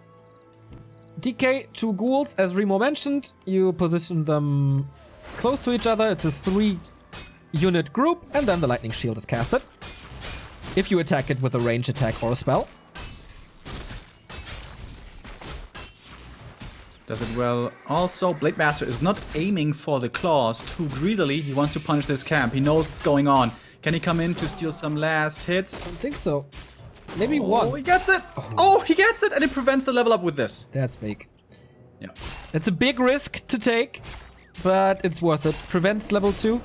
DK, 2 ghouls, as Remo mentioned. You position them close to each other. It's a 3-unit group, and then the lightning shield is casted. If you attack it with a range attack or a spell. Does it well. Also, Blade Master is not aiming for the claws too greedily. He wants to punish this camp. He knows what's going on. Can he come in to steal some last hits? I don't think so. Maybe one. Oh, he gets it! Oh, he gets it! And it prevents the level up with this. That's big. Yeah. It's a big risk to take, but it's worth it. Prevents level 2.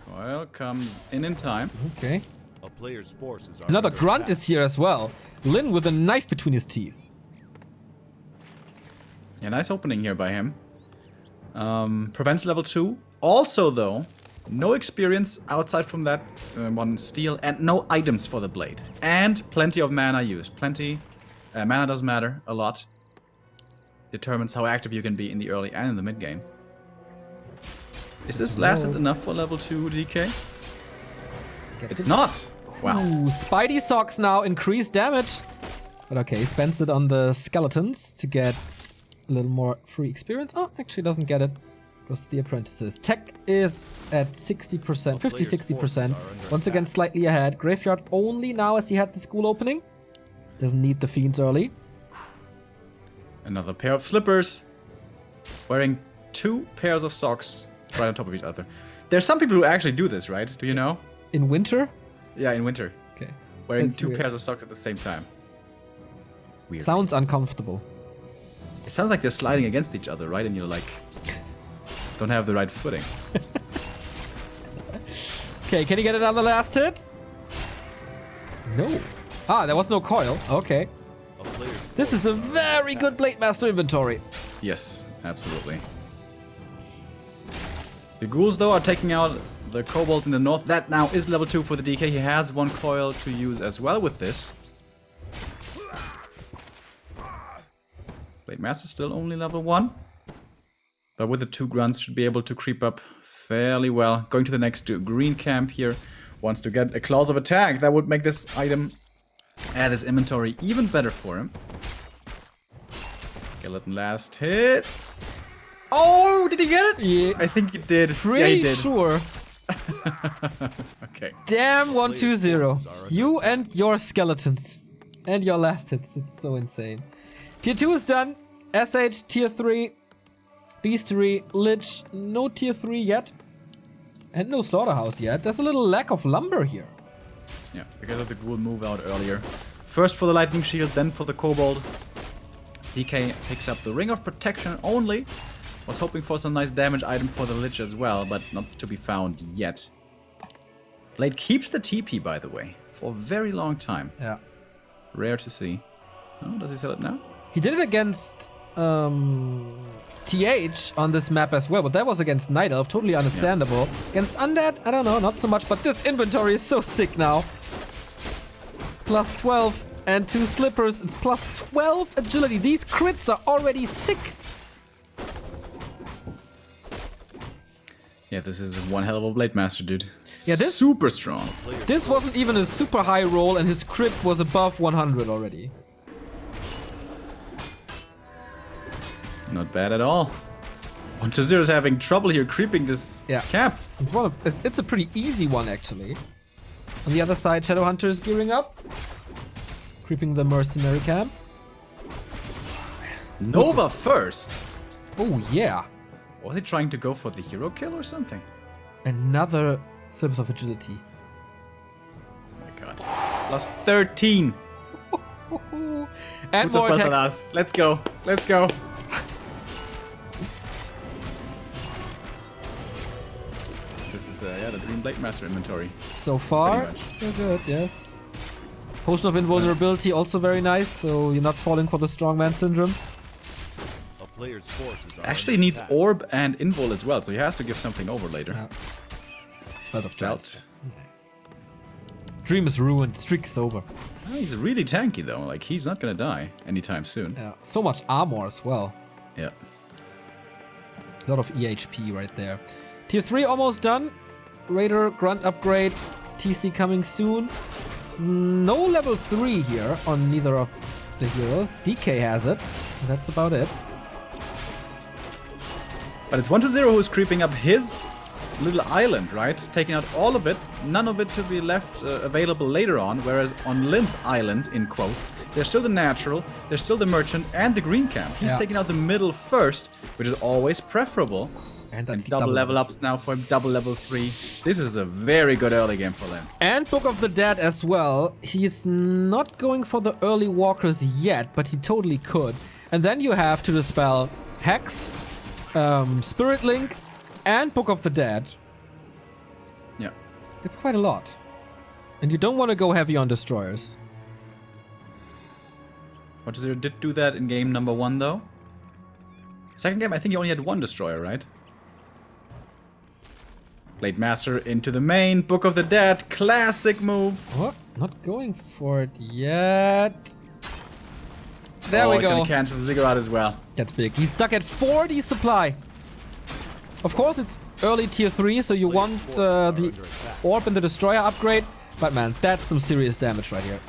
Coil comes in time. Okay. A player's forces are Another under grunt attack. is here as well. Lin with a knife between his teeth. Yeah, nice opening here by him. Prevents level 2. Also, though, no experience outside from that one steal, and no items for the blade. And plenty of mana used. Plenty. Mana does matter a lot. Determines how active you can be in the early and in the mid game. Is this lasted enough for level 2 DK? It's not! Wow. Ooh, Spidey Socks now increase damage. But okay, he spends it on the skeletons to get A little more free experience. Oh, actually doesn't get it. Goes to the apprentices. Tech is at 60%, 50-60%. Once again, slightly ahead. Graveyard only now as he had the school opening. Doesn't need the Fiends early. Another pair of slippers. Wearing 2 pairs of socks right on top of each other. There's some people who actually do this, right? Do you know? In winter? Yeah, in winter. Okay. Wearing That's 2 weird. pairs of socks at the same time. Weird. Sounds uncomfortable. It sounds like they're sliding against each other, right? And you're like, don't have the right footing. Okay, can he get another last hit? No. Ah, there was no coil. Okay. This is a very good Blade Master inventory. Yes, absolutely. The ghouls, though, are taking out the kobolds in the north. That now is level 2 for the DK. He has 1 coil to use as well with this. Blade Master still only level 1. But with the 2 grunts should be able to creep up fairly well. Going to the next green camp here. Wants to get a clause of attack. That would make this item and his inventory even better for him. Skeleton last hit. Oh, did he get it? Yeah. I think he did. Pretty Yeah, he did. sure. Okay. Damn 120. You and your skeletons. And your last hits. It's so insane. Tier 2 is done. SH tier 3. Beastery, Lich, no tier 3 yet. And no slaughterhouse yet. There's a little lack of lumber here. Yeah, because of the ghoul move out earlier. First for the lightning shield, then for the kobold. DK picks up the ring of protection only. Was hoping for some nice damage item for the Lich as well, but not to be found yet. Blade keeps the TP, by the way, for a very long time. Yeah. Rare to see. Oh, does he sell it now? He did it against TH on this map as well, but that was against Night Elf, totally understandable. Yeah. Against Undead, I don't know, not so much, but this inventory is so sick now. Plus 12 and 2 slippers, it's plus 12 agility. These crits are already sick. Yeah, this is one hell of a Blade Master, dude. Yeah, this super strong. This wasn't even a super high roll, and his crit was above 100 already. Not bad at all. 1-0 is having trouble here creeping this camp. It's a pretty easy one, actually. On the other side, Shadowhunter is gearing up. Creeping the mercenary camp. Nova first. Oh, yeah. Was he trying to go for the hero kill or something? Another slips of agility. Oh my god. Plus 13. And more attacks. Let's go. Let's go. This is the Dream Blade Master inventory. So far, so good, yes. Potion of Invulnerability also very nice, so you're not falling for the strongman syndrome. Player's forces are actually needs orb and invul as well, so he has to give something over later. Yeah. Belt of Drought. Dream is ruined. Streak is over. Oh, he's really tanky though. Like he's not gonna die anytime soon. Yeah. So much armor as well. Yeah. A lot of EHP right there. Tier 3 almost done. Raider grunt upgrade. TC coming soon. It's no level 3 here on neither of the heroes. DK has it. And that's about it. But it's 1-0 who's creeping up his little island, right? Taking out all of it, none of it to be left available later on, whereas on Lynn's island, in quotes, there's still the natural, there's still the merchant, and the green camp. He's taking out the middle first, which is always preferable. And that's double level ups now for him, double level 3. This is a very good early game for Lynn. And Book of the Dead as well. He's not going for the early walkers yet, but he totally could. And then you have to dispel Hex, Spirit Link, and Book of the Dead. Yeah. It's quite a lot. And you don't want to go heavy on destroyers. 1-0 did do that in game number 1 though. Second game, I think he only had 1 destroyer, right? Blade Master into the main. Book of the Dead. Classic move. What? Not going for it yet. There we He's go. gonna cancel the ziggurat as well. That's big. He's stuck at 40 supply. Of course, it's early tier 3, so you want the orb and the destroyer upgrade. But man, that's some serious damage right here.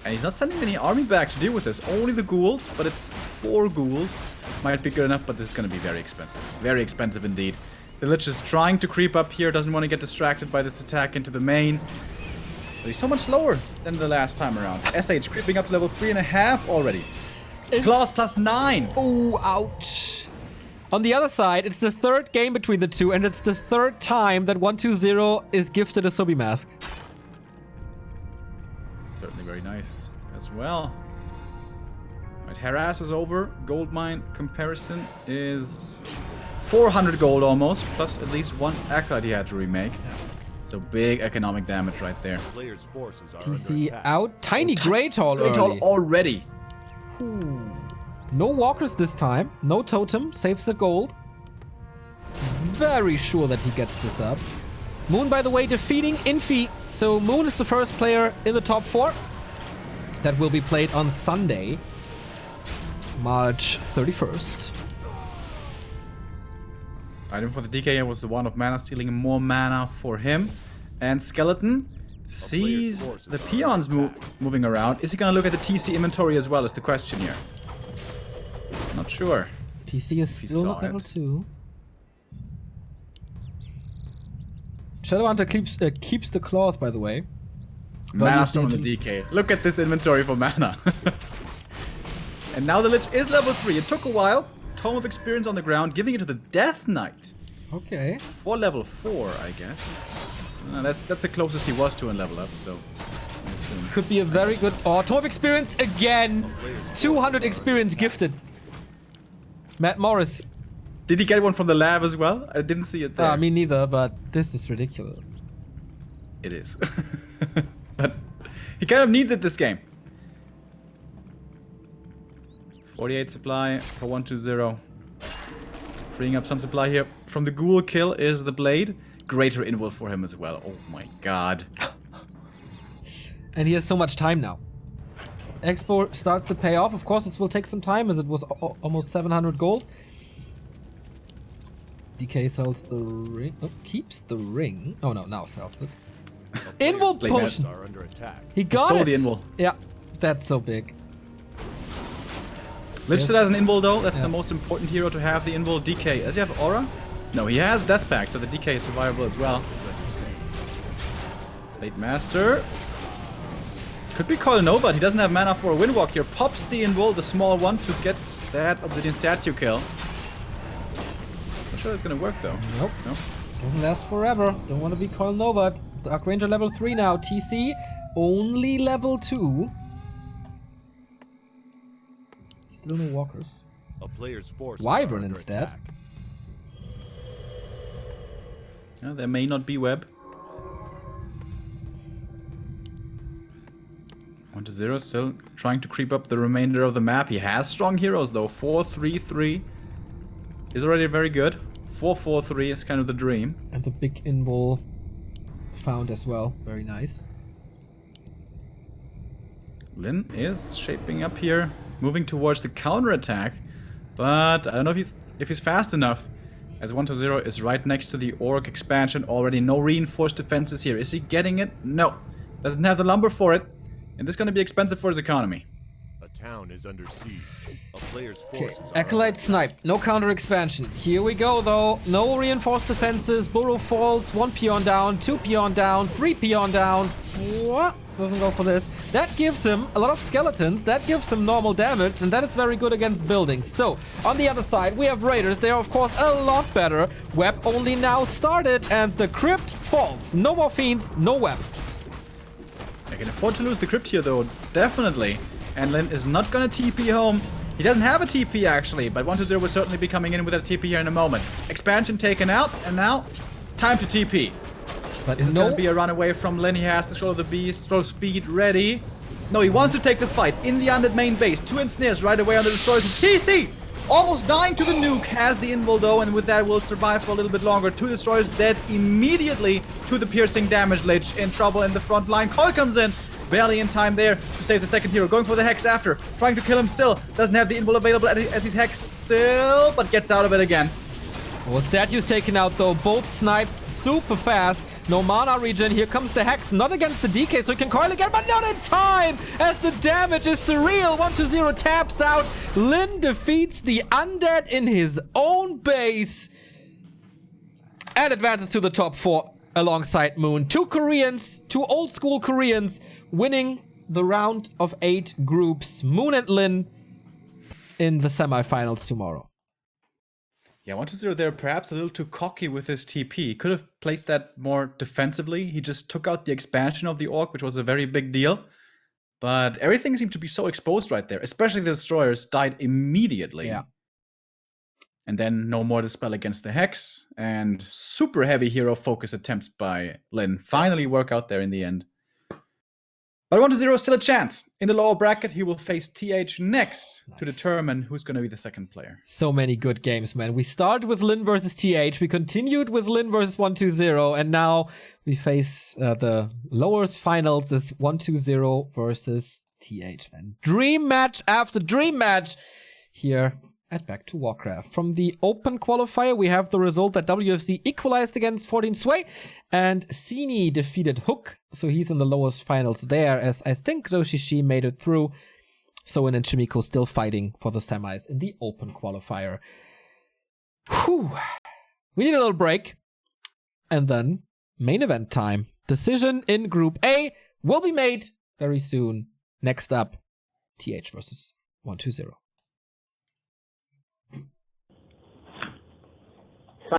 And he's not sending any army back to deal with this. Only the ghouls, but it's 4 ghouls. Might be good enough, but this is going to be very expensive. Very expensive indeed. The Lich is trying to creep up here, doesn't want to get distracted by this attack into the main. But he's so much slower than the last time around. SH creeping up to level 3.5 already. Claws plus 9. Oh, ouch. On the other side, it's the 3rd game between the two, and it's the 3rd time that 120 is gifted a Subi mask. Certainly very nice as well. Right, harass is over. Gold mine comparison is 400 gold almost, plus at least 1 acolyte he had to remake. So big economic damage right there. Players' forces are TC under attack. out. Tiny Great Hall Great Hall early. already. Ooh. No walkers this time. No totem. Saves the gold. Very sure that he gets this up. Moon, by the way, defeating Infi. So Moon is the first player in the top 4 that will be played on Sunday, March 31st. Item for the DK was the Wand of Mana, stealing more mana for him. And Skeleton sees the peons moving around. Is he going to look at the TC inventory as well, is the question here. Not sure. TC is still not level 2. Shadowhunter keeps the claws, by the way. Mana stone on the DK. Look at this inventory for mana. And now the Lich is level 3. It took a while. Tome of Experience on the ground, giving it to the Death Knight. Okay. For level 4, I guess. That's the closest he was to in level up, so I assume. Could be a very good... Oh, Tome of Experience again! 200 experience gifted. Matt Morris. Did he get one from the lab as well? I didn't see it there. Me neither, but this is ridiculous. It is. But he kind of needs it this game. 48 supply for 120. Freeing up some supply here. From the ghoul kill is the blade. Greater invul for him as well. Oh my god. And he has so much time now. Expo starts to pay off. Of course, it will take some time as it was almost 700 gold. DK sells the ring. Oh, keeps the ring. Oh no, now sells it. Invul potion. Are under attack. He got stole it. the invul. Yeah, that's so big. Lich still has an invul though. That's the most important hero to have, the invul. DK. Does he have aura? No, he has Death Pact, so the DK is survivable as well. Late Master. Could be Coil No, but he doesn't have mana for a Windwalk here. Pops the invul, the small one, to get that Obsidian statue kill. Not sure it's gonna work though. Nope. No. Doesn't last forever. Don't want to be Coil Nova. Dark Ranger level 3 now. TC only level 2. Still no walkers. A player's forces Wyvern are under instead. attack. Yeah, there may not be web. 1-0, still trying to creep up the remainder of the map. He has strong heroes though. 4-3-3 is already very good. 4-4-3 is kind of the dream. And the big invul found as well. Very nice. Lin is shaping up here, moving towards the counterattack, but I don't know if he's fast enough, as 1-0 is right next to the Orc expansion already. No reinforced defenses here. Is he getting it? No. Doesn't have the lumber for it, and this is going to be expensive for his economy. A town is under siege. A player's Okay, forces are Acolyte under sniped. No counter expansion. Here we go though. No reinforced defenses. Burrow falls. 1 peon down. 2 peon down. 3 peon down. What? Doesn't go for this. That gives him a lot of skeletons. That gives him normal damage. And that is very good against buildings. So, on the other side, we have Raiders. They are, of course, a lot better. Web only now started. And the crypt falls. No more fiends. No web. They can afford to lose the crypt here though, definitely. And Lin is not gonna TP home. He doesn't have a TP actually, but 1-0 will certainly be coming in with a TP here in a moment. Expansion taken out, and now time to TP. But Is it gonna be a run away from Lin? He has the Scroll of the Beast, Scroll of Speed ready. No, he wants to take the fight in the undead main base. 2 ensnares right away on the destroyers. TC! Almost dying to the nuke, has the invul though, and with that will survive for a little bit longer. 2 destroyers dead immediately to the piercing damage. Lich in trouble in the front line. Coil comes in, barely in time there to save the second hero. Going for the Hex after, trying to kill him still. Doesn't have the invul available as he's hexed still, but gets out of it again. Well, statues taken out though, both sniped super fast. No mana regen. Here comes the Hex. Not against the DK, so he can coil again, but not in time as the damage is surreal. 1-0 taps out. Lin defeats the Undead in his own base and advances to the top 4 alongside Moon. 2 Koreans, 2 old school Koreans winning the round of 8 groups. Moon and Lin in the semifinals tomorrow. Yeah, 1-0 there, perhaps a little too cocky with his TP. He could have placed that more defensively. He just took out the expansion of the Orc, which was a very big deal. But everything seemed to be so exposed right there, especially the Destroyers died immediately. Yeah. And then no more Dispel against the Hex, and super heavy hero focus attempts by Lin finally work out there in the end. But 1-0 is still a chance. In the lower bracket, he will face TH next to determine who's going to be the second player. So many good games, man. We started with Lin versus TH. We continued with Lin versus 1-2-0. And now we face the lowest finals is 1-2-0 versus TH, man. Dream match after dream match here at Back to Warcraft. From the open qualifier, we have the result that WFC equalized against 14 Sway and Sini defeated Hook. So he's in the lowest finals there, as I think Roshishi made it through. Soin and Chimiko still fighting for the semis in the open qualifier. Whew. We need a little break. And then main event time. Decision in Group A will be made very soon. Next up, TH versus 1-2-0.